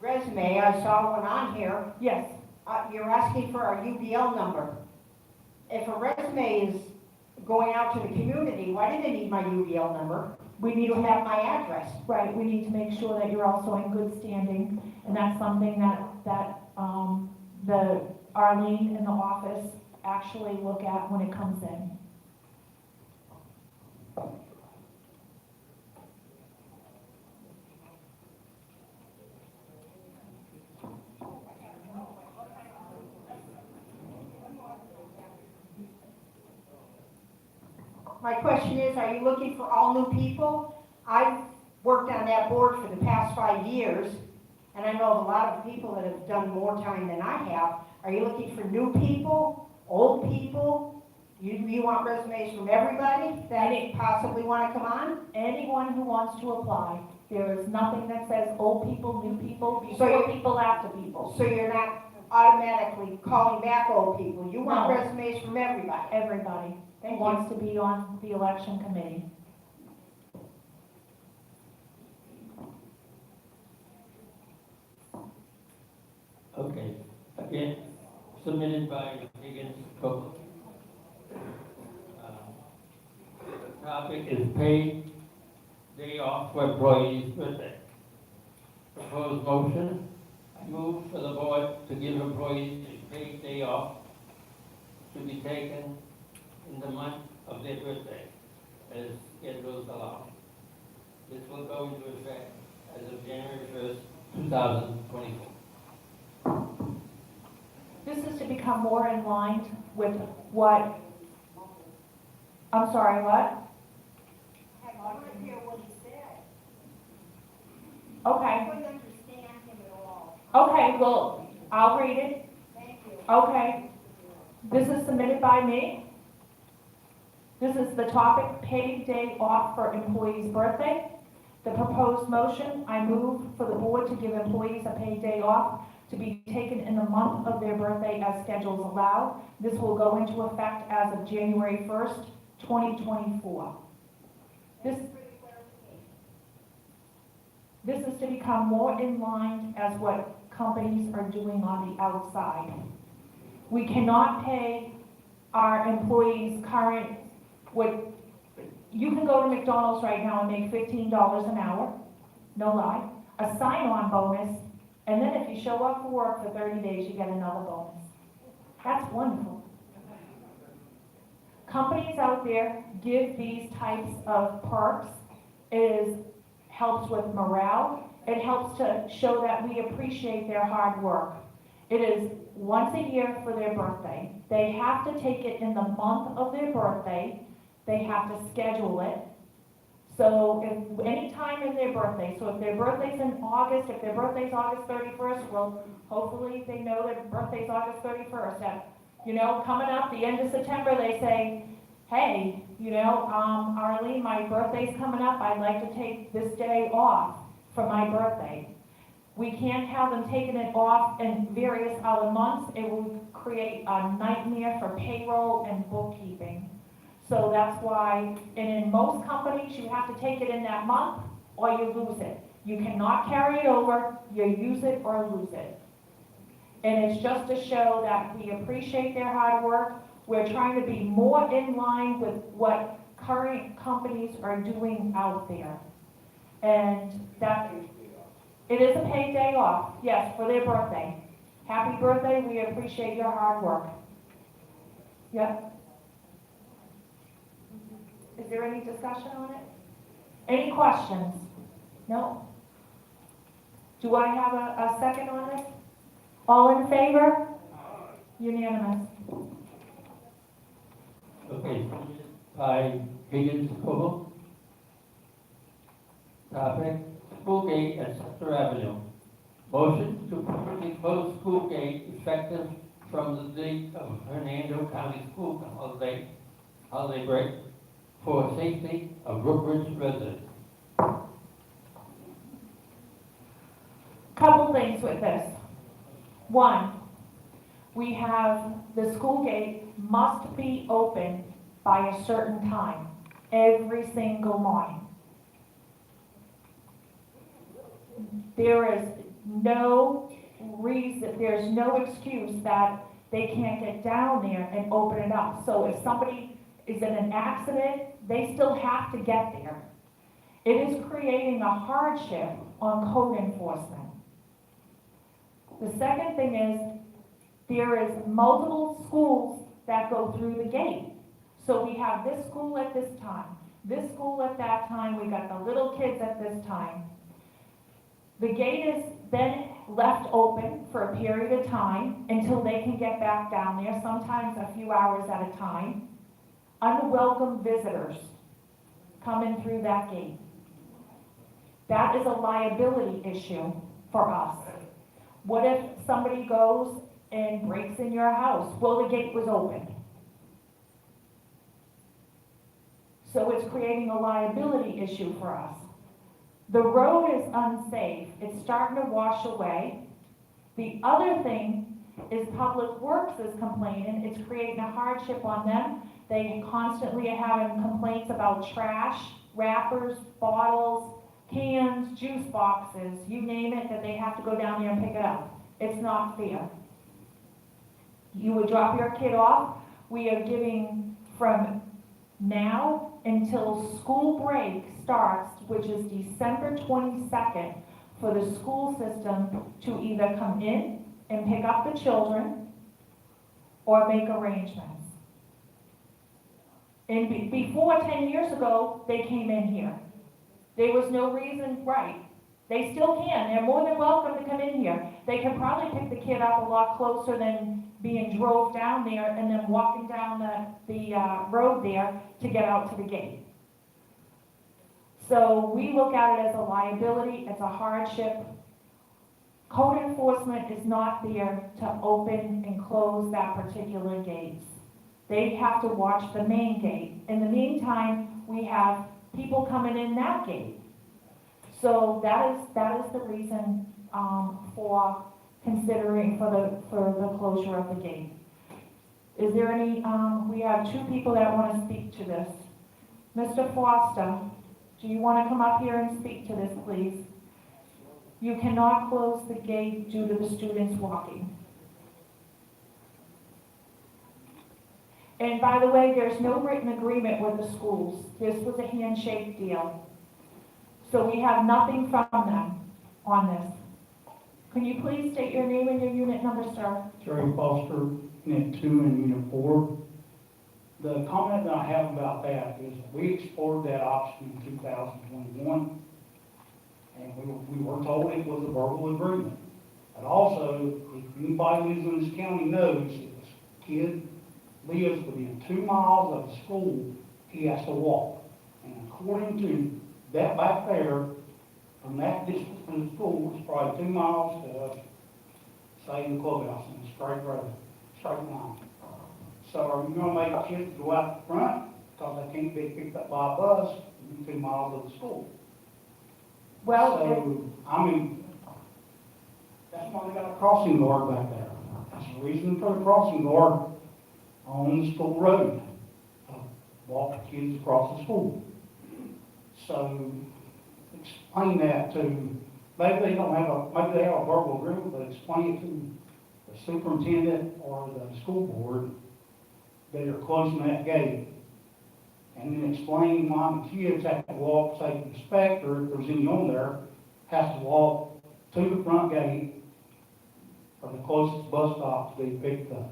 resume, I saw one on here. Yes, You're asking for our UBL number. If a resume is going out to the community, why do they need my UBL number? we need You to have have, my address. right, we need to make sure that you're also in good standing, and that's something that the Arlene in the office actually look at when it comes in. My question is, are you looking for all new people? I've worked on that board for the past 5 years, and I know of a lot of people that have done more time than I have. Are you looking for new people, old people? You want resumes from everybody that possibly want to come on? Anyone who wants to apply, there is nothing that says old people, new people, So before you- people, after people. So you're not automatically calling back old people? You want No. resumes from everybody? Everybody who Thank you. wants to be on the election committee. Okay, again, submitted by Higgins Cook. The topic is paid day off for employees' birthday. Proposed motion, I move for the board to give employees a paid day off to be taken in the month of their birthday, as schedules allow. This will go into effect as of January 1st, 2024. This is to become more in line with what, I'm sorry, what? I want to hear what he said. I Okay, couldn't understand him at all. okay, well, I'll read it. Thank you. Okay. This is submitted by me. This is the topic, paid day off for employee's birthday. The proposed motion, I move for the board to give employees a paid day off to be taken in the month of their birthday as schedules allow. This will go into effect as of January 1st, 2024. This is to become more in line as what companies are doing on the outside. We cannot pay our employees current, you can go to McDonald's right now and make $15 an hour, no lie, a sign-on bonus, and then if you show up for work for 30 days, you get another bonus. That's wonderful. companies out there give these types of perks. Helps with morale. It helps to show that we appreciate their hard work. It is once a year for their birthday. They have to take it in the month of their birthday. They have to schedule it. So if any time in their birthday, so if their birthday's in August, if their birthday's August 31st, well, hopefully they know their birthday's August 31st. That, coming up the end of September, they say, hey, Arlene, my birthday's coming up. I'd like to take this day off for my birthday. We can't have them taking it off in various other months. It will create a nightmare for payroll and bookkeeping. So that's why, and in most companies, you have to take it in that month or you lose it. You cannot carry it over, you use it or lose it. And it's just to show that we appreciate their hard work. We're trying to be more in line with what current companies are doing out there. And that, it is a paid day off, yes, for their birthday. Happy birthday, we appreciate your hard work. Yep. Is there any discussion on it? Any questions? No? Do I have a second on this? All in favor? Unanimous. Okay, by Higgins approval. Topic, school gate at Center Avenue. Motion to permanently close school gate effective from the date of Hernando County School holiday break for safety of Brookridge residents. Couple things with this. One, we have the school gate must be open by a certain time every single morning. There is no reason, there's no excuse that they can't get down there and open it up. So if somebody is in an accident, they still have to get there. It is creating a hardship on code enforcement. The second thing is, there is multiple schools that go through the gate. So we have this school at this time, this school at that time, we got the little kids at this time. The gate is then left open for a period of time until they can get back down there, sometimes a few hours at a time. Unwelcome visitors coming through that gate. That is a liability issue for us. What if somebody goes and breaks in your house? Well, the gate was open. So it's creating a liability issue for us. The road is unsafe. It's starting to wash away. The other thing is Public Works is complaining. It's creating a hardship on them. They constantly are having complaints about trash, wrappers, bottles, cans, juice boxes, you name it, that they have to go down there and pick it up. It's not fair. You would drop your kid off. We are giving from now until school break starts, which is December 22nd, for the school system to either come in and pick up the children or make arrangements. And before 10 years ago, they came in here. There was no reason, right? They still can. They're more than welcome to come in here. They can probably pick the kid up a lot closer than being drove down there and then walking down the road there to get out to the gate. So we look at it as a liability, it's a hardship. Code enforcement is not there to open and close that particular gate. They have to watch the main gate. In the meantime, we have people coming in that gate. So that is the reason for considering for the closure of the gate. Is there any? We have two people that want to speak to this. Mr. Foster, do you want to come up here and speak to this, please? You cannot close the gate due to the students walking. And by the way, there's no written agreement with the schools. This was a handshake deal. So we have nothing from them on this. Can you please state your name and your unit number, sir? Jerry Foster, Unit 2 and Unit 4. The comment that I have about that is we explored that option in 2021, and we were told it was a verbal agreement. But also, if anybody lives in this county knows, if a kid lives within 2 miles of the school, he has to walk. And according to that back there, from that distance from the school, it's probably 2 miles to, say, the clubhouse in a straight road, straight line. So are you gonna make kids go out the front because they can't be picked up by a bus within 2 miles of the school? Well, So, I mean, that's why they got a crossing guard back there. That's the reason for the crossing guard on the school road, to walk the kids across the school. So, explain that to, maybe they don't have maybe they have a verbal agreement, but explain it to the superintendent or the school board that are closing that gate. And then explain why the kids have to walk, say, the inspector, if there's any on there, has to walk to the front gate for the closest bus stop to be picked up.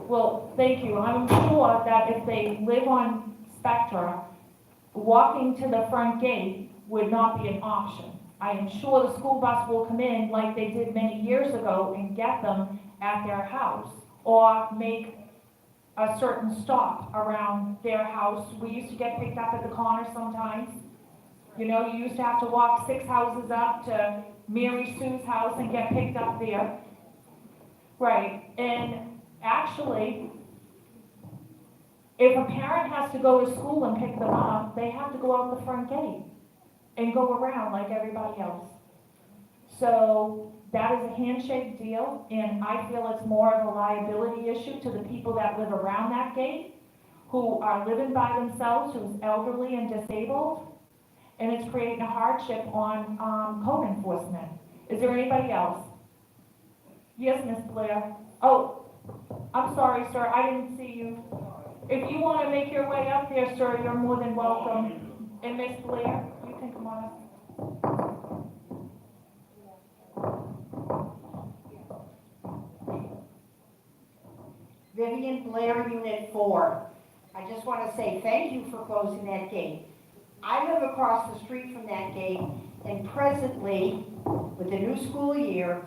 well, thank you. I'm sure that if they live on Spectra, walking to the front gate would not be an option. I am sure the school bus will come in like they did many years ago and get them at their house, or make a certain stop around their house. We used to get picked up at the corner sometimes. You know, you used to have to walk 6 houses up to Mary Sue's house and get picked up there. Right, and actually, if a parent has to go to school and pick them up, they have to go out the front gate and go around like everybody else. So that is a handshake deal, and I feel it's more of a liability issue to the people that live around that gate, who are living by themselves, who's elderly and disabled, and it's creating a hardship on code enforcement. Is there anybody else? Yes, Ms. Blair. Oh, I'm sorry, sir, I didn't see you. If you want to make your way up there, sir, you're more than welcome. And Ms. Blair, you can come on up. Vivian Blair, Unit 4. I just want to say thank you for closing that gate. I live across the street from that gate, and presently, with the new school year,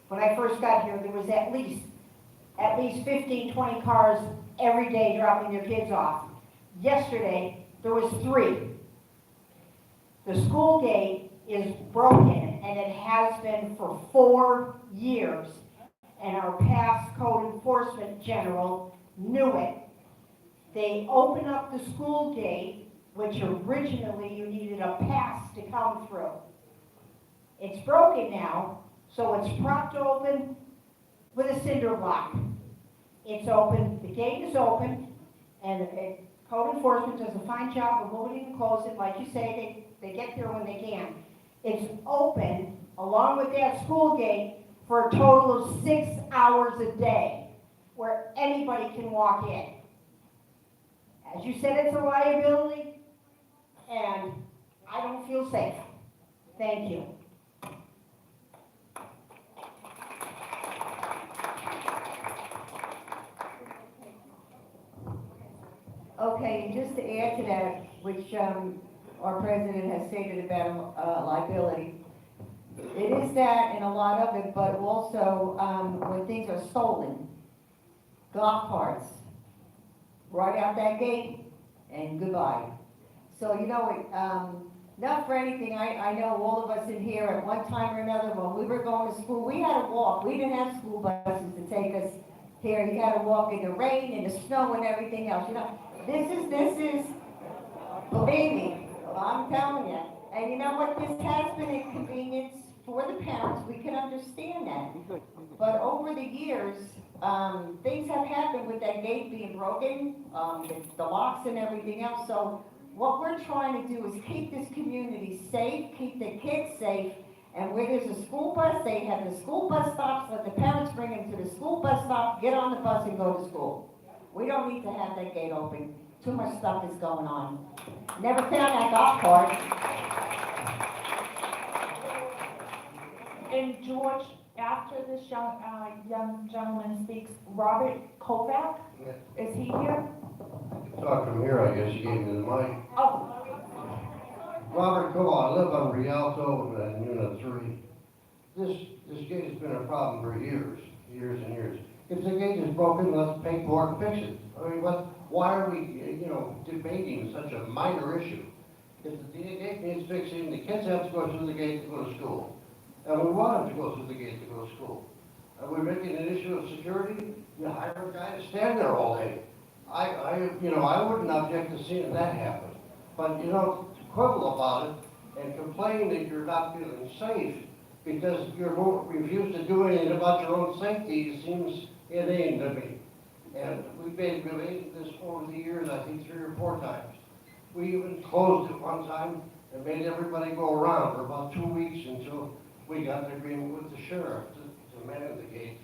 when I first got here, there was at least 15, 20 cars every day dropping their kids off. Yesterday, there was 3. The school gate is broken, and it has been for 4 years. And our past code enforcement general knew it. They opened up the school gate, which originally you needed a pass to come through. It's broken now, so it's propped open with a cinder block. It's open, the gate is open, and code enforcement does a fine job of opening and closing. Like you say, they get there when they can. It's open, along with that school gate, for a total of 6 hours a day, where anybody can walk in. As you said, it's a liability, and I don't feel safe. Thank you. Okay, and just to add to that, which our president has stated about liability, it is that and a lot of it, but also when things are stolen, golf carts, right out that gate and goodbye. So, you know, not for anything, I know all of us in here at one time or another, when we were going to school, we had to walk. We didn't have school buses to take us here. You had to walk in the rain and the snow and everything else. You know, this is, believe me, I'm telling you. And you know what? This has been a inconvenience for the parents. We can understand that. But over the years, things have happened with that gate being broken, the locks and everything else. So what we're trying to do is keep this community safe, keep the kids safe, and where there's a school bus, they have the school bus stops, let the parents bring them to the school bus stop, get on the bus and go to school. We don't need to have that gate open. Too much stuff is going on. Never found that golf cart. And George, after this young gentleman speaks, Robert Kovac, is he here? Talk from here, I guess you gave me the mic. Oh, Robert Cole, I live on Rialto in Unit 3. This gate has been a problem for years and years. If the gate is broken, let's pay for it and fix it. I mean, why are we, debating such a minor issue? If the gate needs fixing, the kids have to go through the gate to go to school. And we want them to go through the gate to go to school. Are we making an issue of security? You hire a guy to stand there all day. I wouldn't object to seeing that happen. But, to quibble about it and complain that you're not feeling safe because you refuse to do anything about your own safety seems inane to me. And we've been relating this over the years, I think 3 or 4 times. We even closed it one time and made everybody go around for about 2 weeks until we got an agreement with the sheriff to man the gate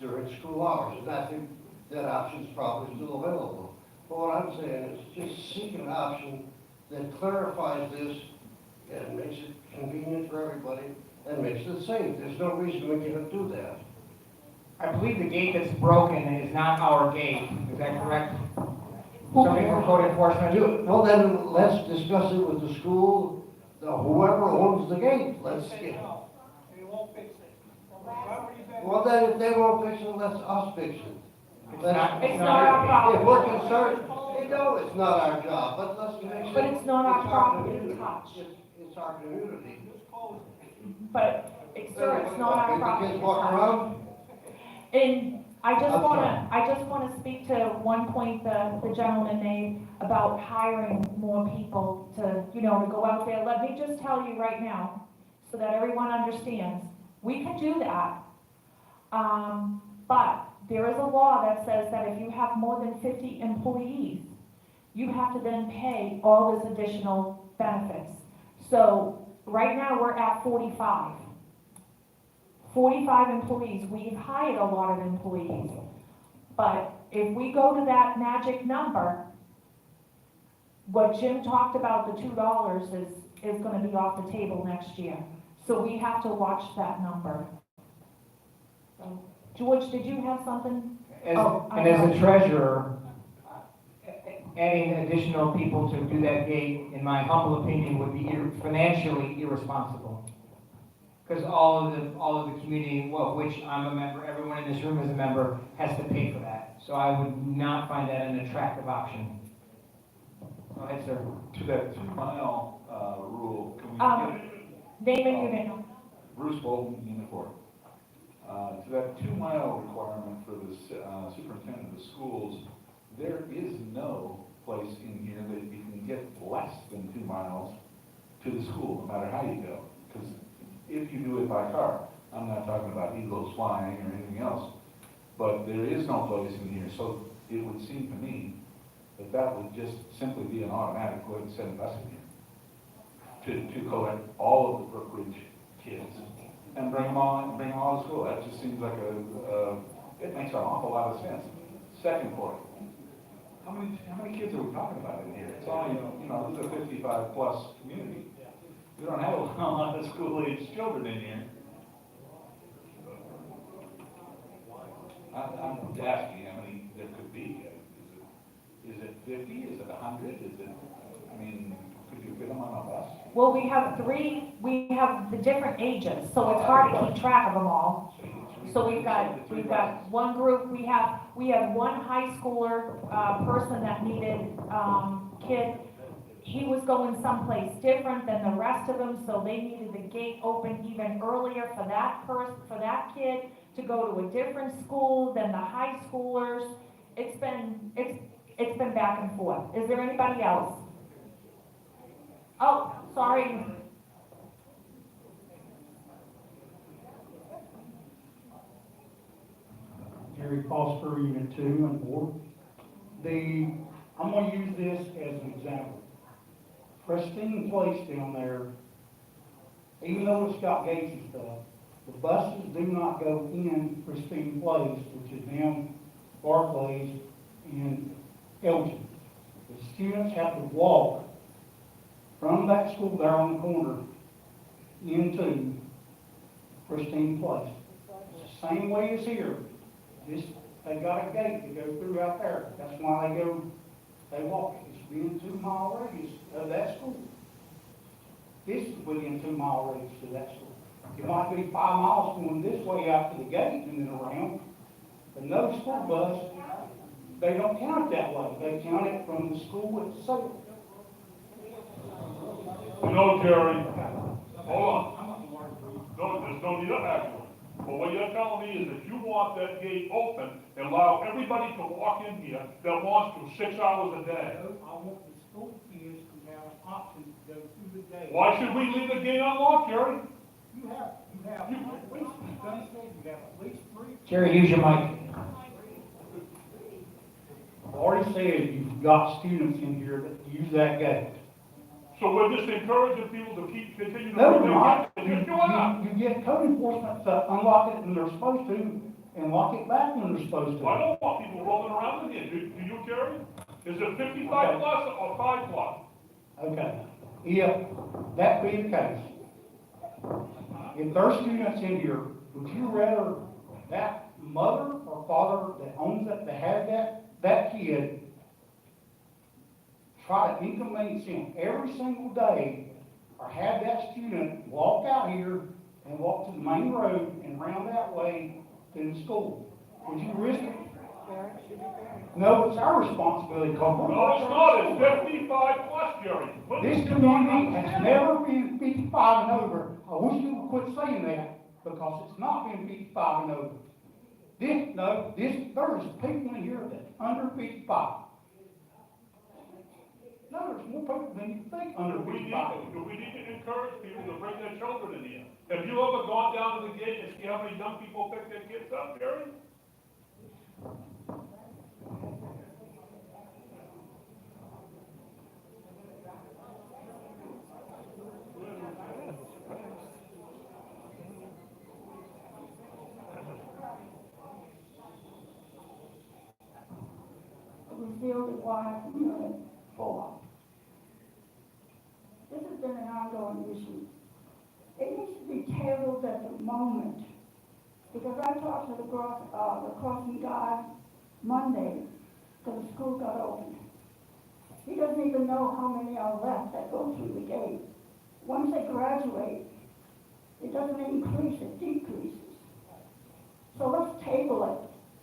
during school hours. And I think that option's probably still available. But what I'm saying is just seek an option that clarifies this and makes it convenient for everybody and makes it safe. There's no reason we can't do that. I believe the gate that's broken is not our gate, is that correct? Somebody from code enforcement? Well, then let's discuss it with the school, whoever owns the gate. Let's get. Well, then if they won't fix it, let's us fix it. It's not it's not our problem. If we're concerned, it's not our job, but let's make sure. But it's not our property to touch. It's our community. But, sir, it's not our The property kids to walk touch. around. And I just I'm wanna speak to one point the gentleman made about hiring more people to go out there. Let me just tell you right now, so that everyone understands, we can do that. But there is a law that says that if you have more than 50 employees, you have to then pay all this additional benefits. So right now, we're at 45. 45 employees. We've hired a lot of employees. But if we go to that magic number, what Jim talked about, the $2 is gonna be off the table next year. So we have to watch that number. So, George, did you have something? As a treasurer, adding additional people to do that gate, in my humble opinion, would be financially irresponsible. Because all of the community, of which I'm a member, everyone in this room is a member, has to pay for that. So I would not find that an attractive option. Go ahead, sir. To that 2-mile rule, can we Name and unit. Bruce Bolton, Unit 4. To that 2-mile requirement for the superintendent of the schools, there is no place in here that you can get less than 2 miles to the school, no matter how you go. Because if you do it by car, I'm not talking about eagles flying or anything else, but there is no place in here. So it would seem to me that that would just simply be an automatic, go ahead and send us in here to collect all of the Brookridge kids and bring them all to school. That just seems like it makes an awful lot of sense. Second point, how many kids are we talking about in here? It's only, this is a 55 plus community. We don't have a lot of school-age children in here. I'm asking how many there could be. Is it 50? Is it 100? Could you fit them on a bus? Well, we have the different ages, so it's hard to keep track of them all. So we've got one group, we have one high schooler, person that needed, kid. He was going someplace different than the rest of them, so they needed the gate open even earlier for that kid to go to a different school than the high schoolers. It's been back and forth. Is there anybody else? Oh, sorry. Jerry Foster, Unit 2 and 4. I'm going to use this as an example. Pristine place down there, even though it's got gates and stuff, the buses do not go in Pristine Place, which is down Barclays and Elgin. The students have to walk from that school there on the corner into Pristine Place. same way as here. This, they got a gate that goes through out there. That's why they walk. It's within 2 mile radius of that school. This is within 2 mile radius of that school. It might be 5 miles going this way out to the gate and then around. But no school bus, they don't count it that way. They count it from the school itself. You know, Jerry, hold on. No, there's no need of arguing. But what you're telling me is that you want that gate open and allow everybody to walk in here that wants to 6 hours a day. I want the school kids to have an option to go through the gate. Why should we leave the gate unlocked, Jerry? You have at least, you have at least 3. Jerry, use your mic. I've already said you've got students in here that use that gate. So we're just encouraging people to continue to. No, you're not. Yes, you are. You get code enforcement to unlock it when they're supposed to, and lock it back when they're supposed Well, I to. don't want people rolling around in here. Do you, Jerry? Is it 55 plus or 5 plus? Okay, if that be the case, if there's students in here, would you rather that mother or father that owns it, that has that kid, try to inconvenience him every single day, or have that student walk out here and walk to the main road and round that way to the school? Would you risk it? No, it's our responsibility, because we're. No, it's not. It's 55 plus, Jerry. This community has never been 55 and over. I wish you would quit saying that, because it's not been 55 and over. There's people in here that's under 55. No, there's more people than you think under 55. Do we need to encourage people to bring their children in here? Have you ever gone down to the gate and see how many young people pick their kids up, Jerry? It was really why I committed for. This has been an ongoing issue. It needs to be tabled at the moment, because I talked to the crossing guy Monday, because the school got opened. He doesn't even know how many are left that go through the gate. Once they graduate, it doesn't increase, it decreases. So let's table it.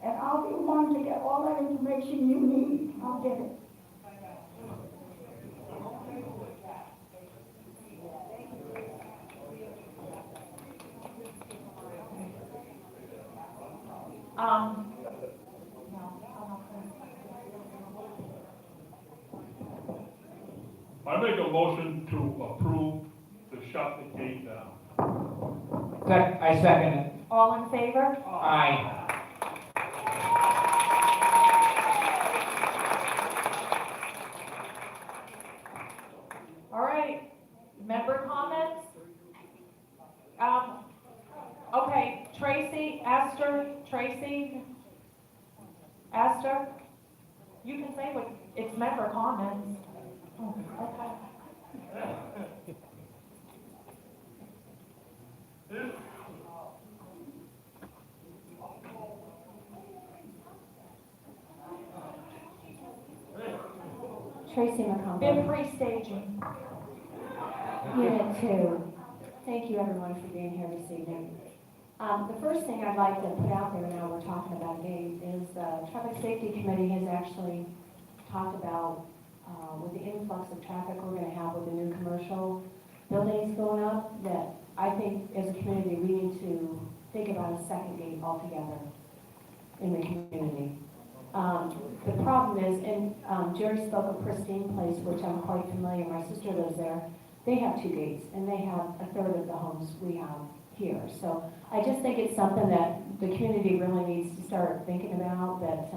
And I'll be one to get all that information you need. I'll get it. I make a motion to approve to shut the gate down. I second it. All in favor? Aye. All right, member comments? Okay, Tracy, Esther, you can say what, it's member comments. Oh, okay. Tracy McCombs. Been pre-staging. Unit 2. Thank you, everyone, for being here this evening. The first thing I'd like to put out there now we're talking about gates is the Traffic Safety Committee has actually talked about with the influx of traffic we're going to have with the new commercial buildings going up, that I think as a community we need to think about a second gate altogether in the community. The problem is, and Jerry spoke of Pristine Place, which I'm quite familiar, my sister lives there. They have 2 gates, and they have a third of the homes we have here. So I just think it's something that the community really needs to start thinking about, that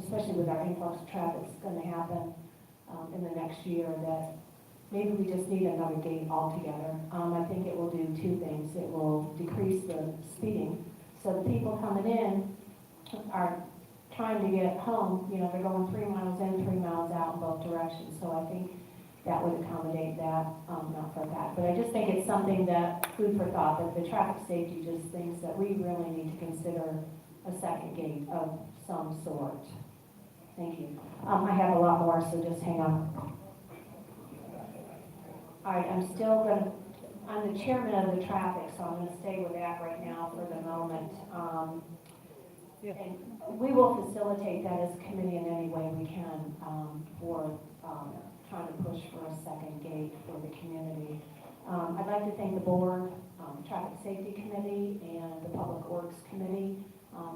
especially with our influx of traffic that's going to happen in the next year, that maybe we just need another gate altogether. I think it will do 2 things. It will decrease the speeding, so the people coming in are trying to get home, you know, they're going 3 miles in, 3 miles out in both directions. So I think that would accommodate that, not for a fact. But I just think it's something that, food for thought, that the traffic safety just thinks that we really need to consider a second gate of some sort. Thank you. I have a lot more, so just hang on. All right, I'm the chairman of the traffic, so I'm going to stay with that right now for the moment. And we will facilitate that as a committee in any way we can for trying to push for a second gate for the community. I'd like to thank the board, Traffic Safety Committee, and the Public Works Committee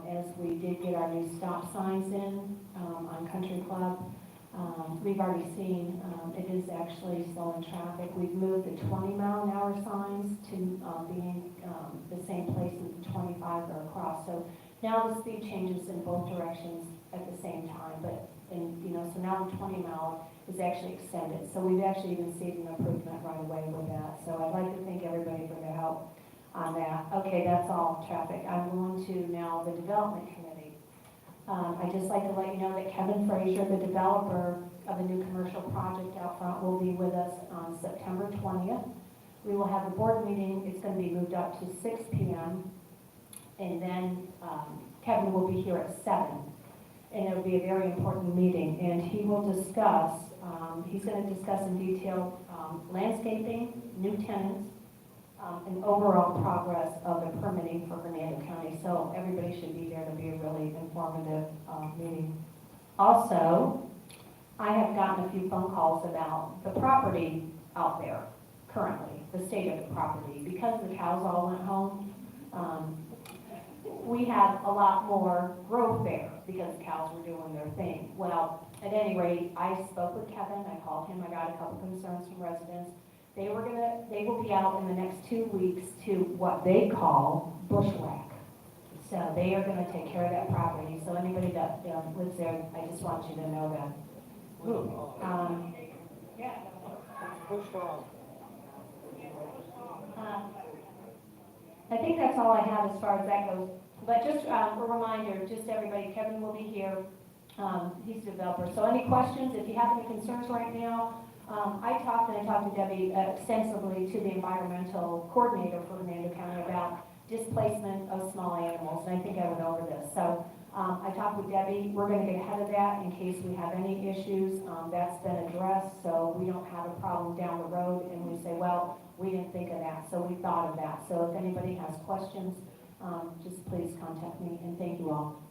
as we did get our new stop signs in on Country Club. We've already seen it is actually slowing traffic. We've moved the 20-mile-an-hour signs to being the same place as the 25 are across. So now the speed changes in both directions at the same time, so now the 20-mile is actually extended. So we've actually even seen an improvement right away with that. So I'd like to thank everybody for their help on that. Okay, that's all traffic. I'm going to now the Development Committee. I'd just like to let you know that Kevin Frazier, the developer of a new commercial project out front, will be with us on September 20th. We will have the board meeting. It's going to be moved up to 6 p.m. And then Kevin will be here at 7. And it'll be a very important meeting. And he will discuss, he's going to discuss in detail landscaping, new tenants, and overall progress of the permitting for Hernando County. So everybody should be there to be a really informative meeting. Also, I have gotten a few phone calls about the property out there currently, the state of the property. Because the cows all went home, we had a lot more growth there because the cows were doing their thing. Well, at any rate, I spoke with Kevin, I called him, I got a couple concerns from residents. They will be out in the next 2 weeks to what they call bushwhack. So they are gonna take care of that property. So anybody that lives there, I just want you to know that. Yeah. I think that's all I have as far as that goes. But just a reminder, just everybody, Kevin will be here. He's a developer. So any questions, if you have any concerns right now, I talked to Debbie extensively to the environmental coordinator for Hernando County about displacement of small animals, and I think I went over this. So I talked with Debbie. We're going to get ahead of that in case we have any issues. That's been addressed, so we don't have a problem down the road, and we say, well, we didn't think of that, so we thought of that. So if anybody has questions, just please contact me, and thank you all.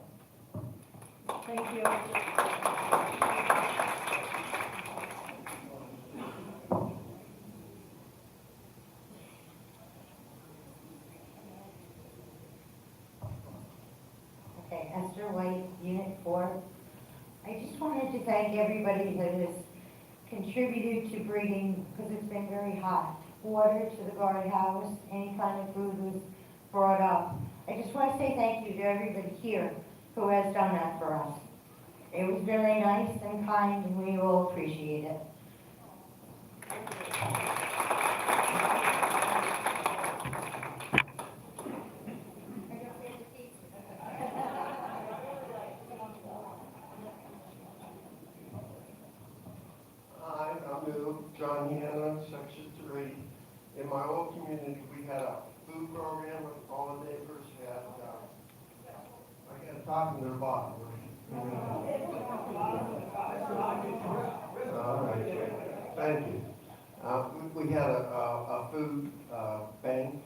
Thank you. Okay, Esther White, Unit 4. I just wanted to thank everybody that has contributed to bringing, because it's been very hot, water to the guardhouse, any kind of food was brought up. I just want to say thank you to everybody here who has done that for us. It was very nice and kind, and we all appreciate it. Hi, I'm new, John Hanna, Section 3. In my old community, we had a food program with all the neighbors had, I got talking to the bottom. All right, thank you. We had a food bank,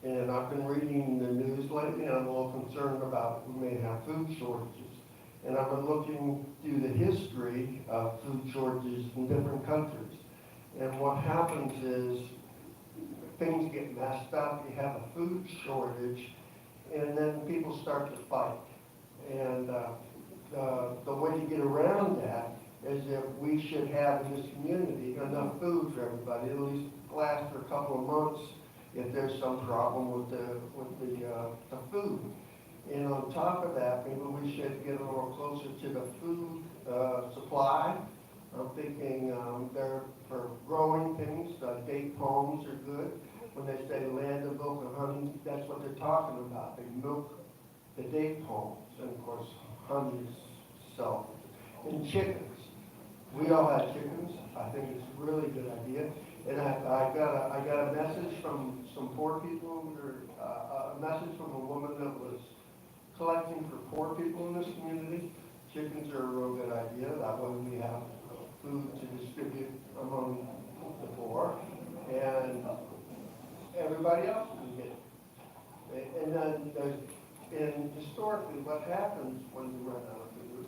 and I've been reading the news lately, and I'm a little concerned about we may have food shortages. And I've been looking through the history of food shortages in different countries. And what happens is things get messed up, you have a food shortage, and then people start to fight. And the way to get around that is that we should have in this community enough food for everybody, at least last for a couple of months if there's some problem with the food. And on top of that, maybe we should get a little closer to the food supply. I'm thinking they're for growing things, date palms are good. When they say land of milk and honey, that's what they're talking about. They milk the date palms, and of course, honey is sold. And chickens. We all had chickens. I think it's a really good idea. And I got a message from some poor people, a message from a woman that was collecting for poor people in this community. Chickens are a real good idea. That way we have food to distribute among the poor, and everybody else can get it. And then historically, what happens when you run out of food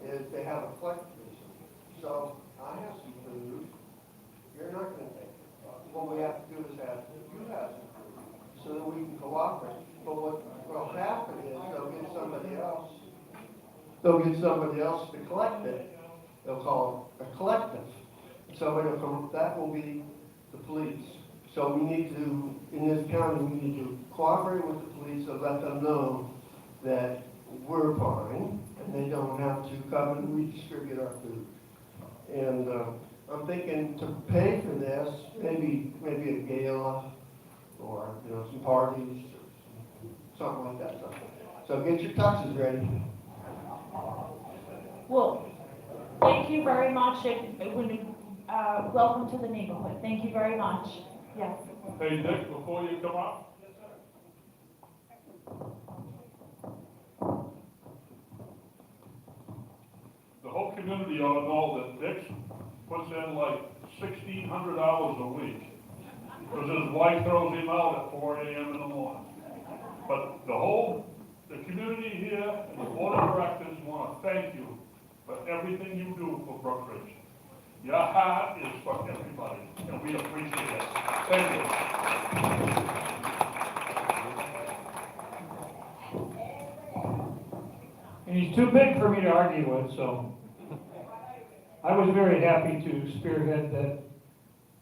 is they have a collectivism. So I have some food. You're not going to take it. What we have to do is have you have some food so that we can cooperate. But what will happen is they'll get somebody else. They'll get somebody else to collect it. They'll call it a collective. Somebody will come, that will be the police. So we need to, in this county, we need to cooperate with the police and let them know that we're fine and they don't have to come and redistribute our food. And I'm thinking to pay for this, maybe a gala or some parties or something like that. So get your tuxes ready. Well, thank you very much, welcome to the neighborhood, thank you very much. Yes. Hey, Dick, before you come up. The whole community ought to know that Dick puts in like 1,600 hours a week because his wife throws him out at 4 a.m. in the morning. But the community here and the board of directors want to thank you for everything you do for Brookridge. Your heart is for everybody, and we appreciate it. Thank you. And he's too big for me to argue with, so. I was very happy to spearhead that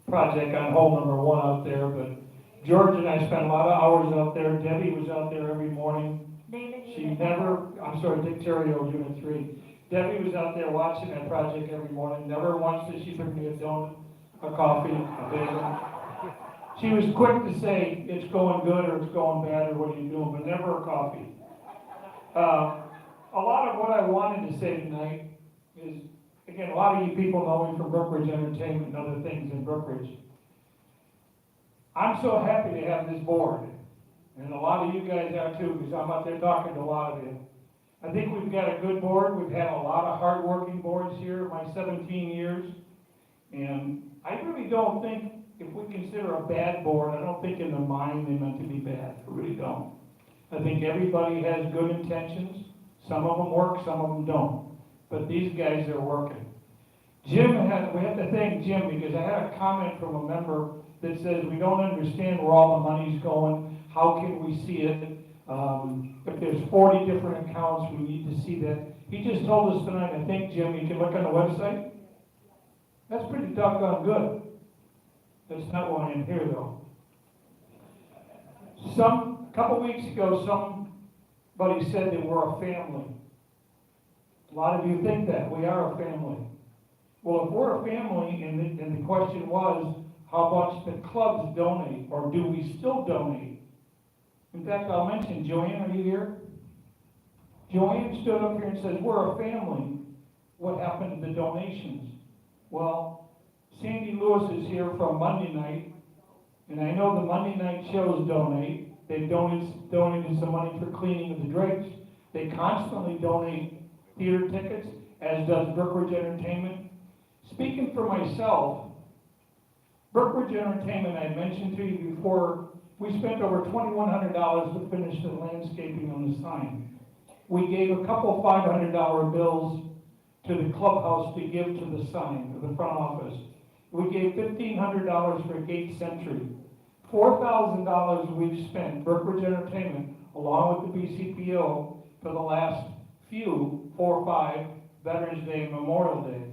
project on hole number 1 out there, but George and I spent a lot of hours out there. Debbie was out there every morning. Dick Terrio, Unit 3. Debbie was out there watching that project every morning. Never once did she bring me a donut, a coffee, a bagel. She was quick to say, it's going good or it's going bad or what are you doing, but never a coffee. A lot of what I wanted to say tonight is, again, a lot of you people know me from Brookridge Entertainment and other things in Brookridge. I'm so happy to have this board, and a lot of you guys are too, because I'm out there talking to a lot of you. I think we've got a good board. We've had a lot of hard-working boards here in my 17 years, and I really don't think, if we consider a bad board, I don't think in the mind they meant to be bad. I really don't. I think everybody has good intentions. Some of them work, some of them don't. But these guys are working. We have to thank Jim, because I had a comment from a member that says we don't understand where all the money's going. How can we see it? If there's 40 different accounts, we need to see that. He just told us tonight, I think, Jim, you can look on the website. That's pretty doggone good. That's not why I'm here, though. A couple weeks ago, somebody said that we're a family. A lot of you think that. We are a family. Well, if we're a family, and the question was, how much the clubs donate, or do we still donate? In fact, I'll mention, Joanne, are you here? Joanne stood up here and said, we're a family. What happened to the donations? Well, Sandy Lewis is here from Monday night, and I know the Monday night shows donate. They've donated some money for cleaning of the drapes. They constantly donate theater tickets, as does Brookridge Entertainment. Speaking for myself, Brookridge Entertainment, I mentioned to you before, we spent over $2,100 to finish the landscaping on the sign. We gave a couple $500 bills to the clubhouse to give to the sign, to the front office. We gave $1,500 for Gate Century. $4,000 we've spent, Brookridge Entertainment, along with the BCPO, for the last 4 or 5, Veterans Day and Memorial Day.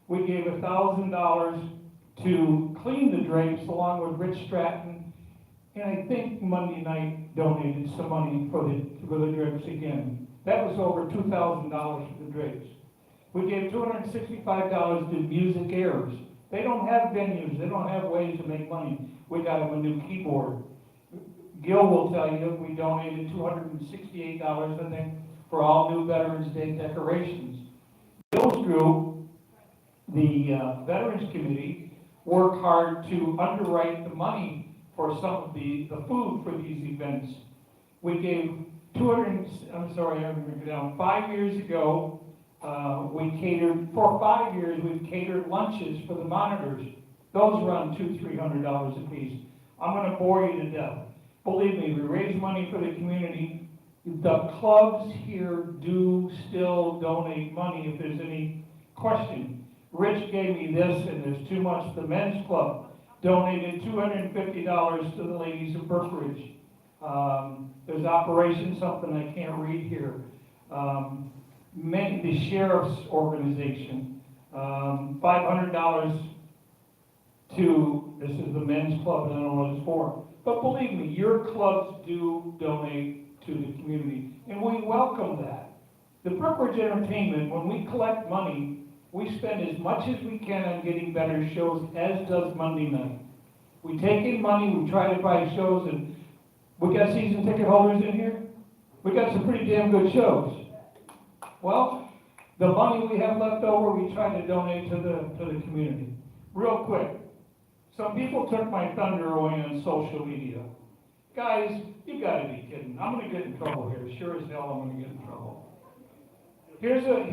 We gave $1,000 to clean the drapes along with Rich Stratton, and I think Monday night donated some money for the drapes again. That was over $2,000 for the drapes. We gave $265 to Music Airs. They don't have venues, they don't have ways to make money. We got them a new keyboard. Gil will tell you we donated $268, I think, for all new Veterans Day decorations. Gil's group the Veterans Committee work hard to underwrite the money for some of the food for these events. We gave 5 years ago, we catered, for 5 years, we've catered lunches for the monitors. Those run $200-300 a piece. I'm gonna bore you to death. Believe me, we raise money for the community. The clubs here do still donate money if there's any question. Rich gave me this, and there's too much. The men's club donated $250 to the ladies of Brookridge. There's Operation something I can't read here. The sheriff's organization, $500 to, this is the men's club, and I don't know what it's for. But believe me, your clubs do donate to the community, and we welcome that. The Brookridge Entertainment, when we collect money, we spend as much as we can on getting better shows, as does Monday night. We take in money, we try to buy shows, and we got season ticket holders in here? We got some pretty damn good shows. Well, the money we have left over, we try to donate to the community. Real quick, some people took my thunder away on social media. Guys, you gotta be kidding. I'm gonna get in trouble here. Sure as hell I'm gonna get in trouble. Here's a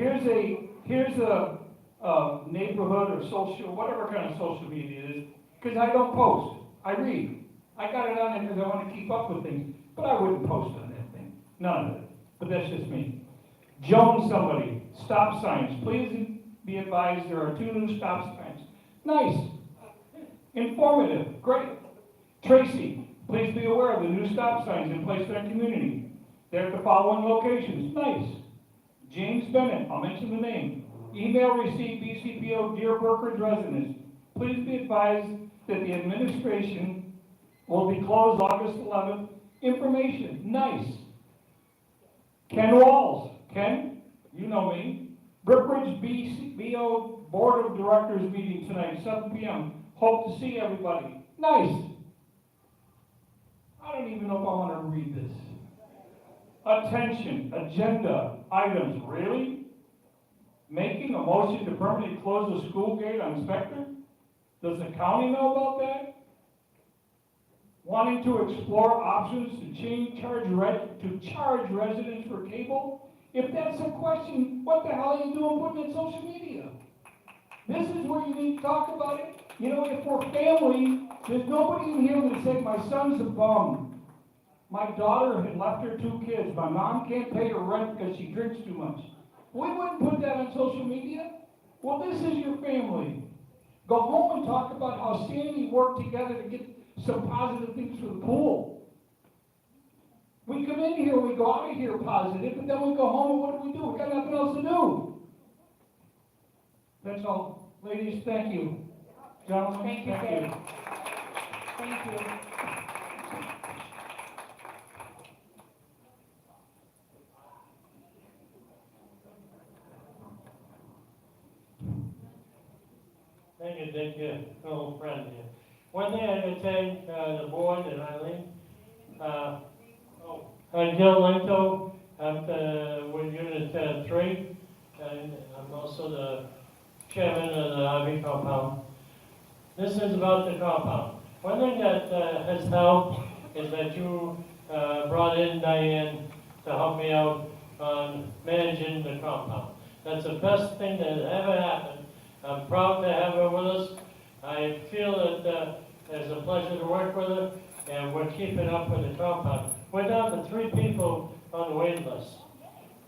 neighborhood or social, whatever kind of social media it is, because I don't post. I read. I got it on there because I want to keep up with things, but I wouldn't post on that thing. None of it. But that's just me. Joan somebody, stop signs. Please be advised there are 2 new stop signs. Nice. Informative. Great. Tracy, please be aware of the new stop signs in place in our community. They're at the following locations. Nice. James Bennett, I'll mention the name. Email received BCPO, dear Brookridge residents. Please be advised that the administration will be closed August 11th. Information, nice. Ken Walls, Ken, you know me. Brookridge BCPO Board of Directors meeting tonight, 7 p.m. Hope to see everybody. Nice. I don't even know if I want to read this. Attention, agenda items, really? Making a motion to permanently close the school gate on Spectre? Does the county know about that? Wanting to explore options to charge residents for cable? If that's a question, what the hell are you doing putting it on social media? This is where you need to talk about it. You know, if we're family, there's nobody in here that said, my son's a bum. My daughter had left her 2 kids. My mom can't pay her rent because she drinks too much. We wouldn't put that on social media. Well, this is your family. Go home and talk about how Sandy worked together to get some positive things for the pool. We come in here, we go out of here positive, but then we go home and what do? We got nothing else to do. That's all. Ladies, thank you. Gentlemen, Thank you, Dave. Thank you. Thank you, old friend here. One thing I can say, the board and Eileen, Gil Lento, I'm with Unit 3, and I'm also the chairman of the RV compound. This is about the compound. One thing that has helped is that you brought in Diane to help me out on managing the compound. That's the best thing that has ever happened. I'm proud to have her with us. I feel that it's a pleasure to work with her, and we're keeping up with the compound. We're down to 3 people on the waiting list.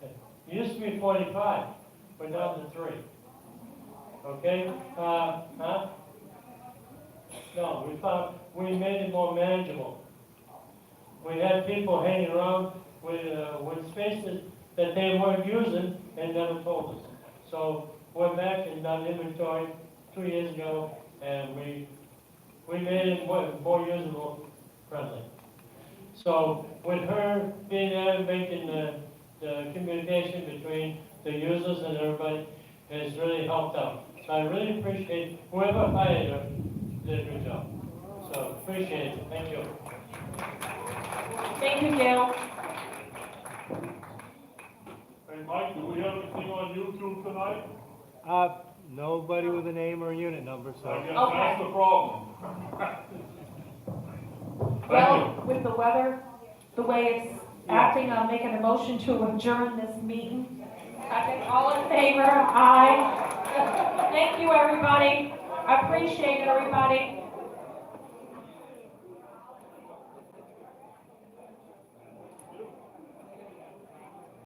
It used to be 45. We're down to 3. Okay? No, we thought we made it more manageable. We had people hanging around with spaces that they weren't using and never told us. So we're back and done inventory 2 years ago, and we made it more usable friendly. So with her being there, making the communication between the users and everybody has really helped out. So I really appreciate whoever hired her did a good job. So appreciate it. Thank you. Thank you, Gail. Hey, Mike, do we have anything on YouTube tonight? Nobody with a name or a unit number, so. I guess Okay. that's the problem. Well, with the weather, the way it's acting, I'm making a motion to adjourn this meeting. Second, all in favor? Aye. Thank you, everybody. I appreciate it, everybody.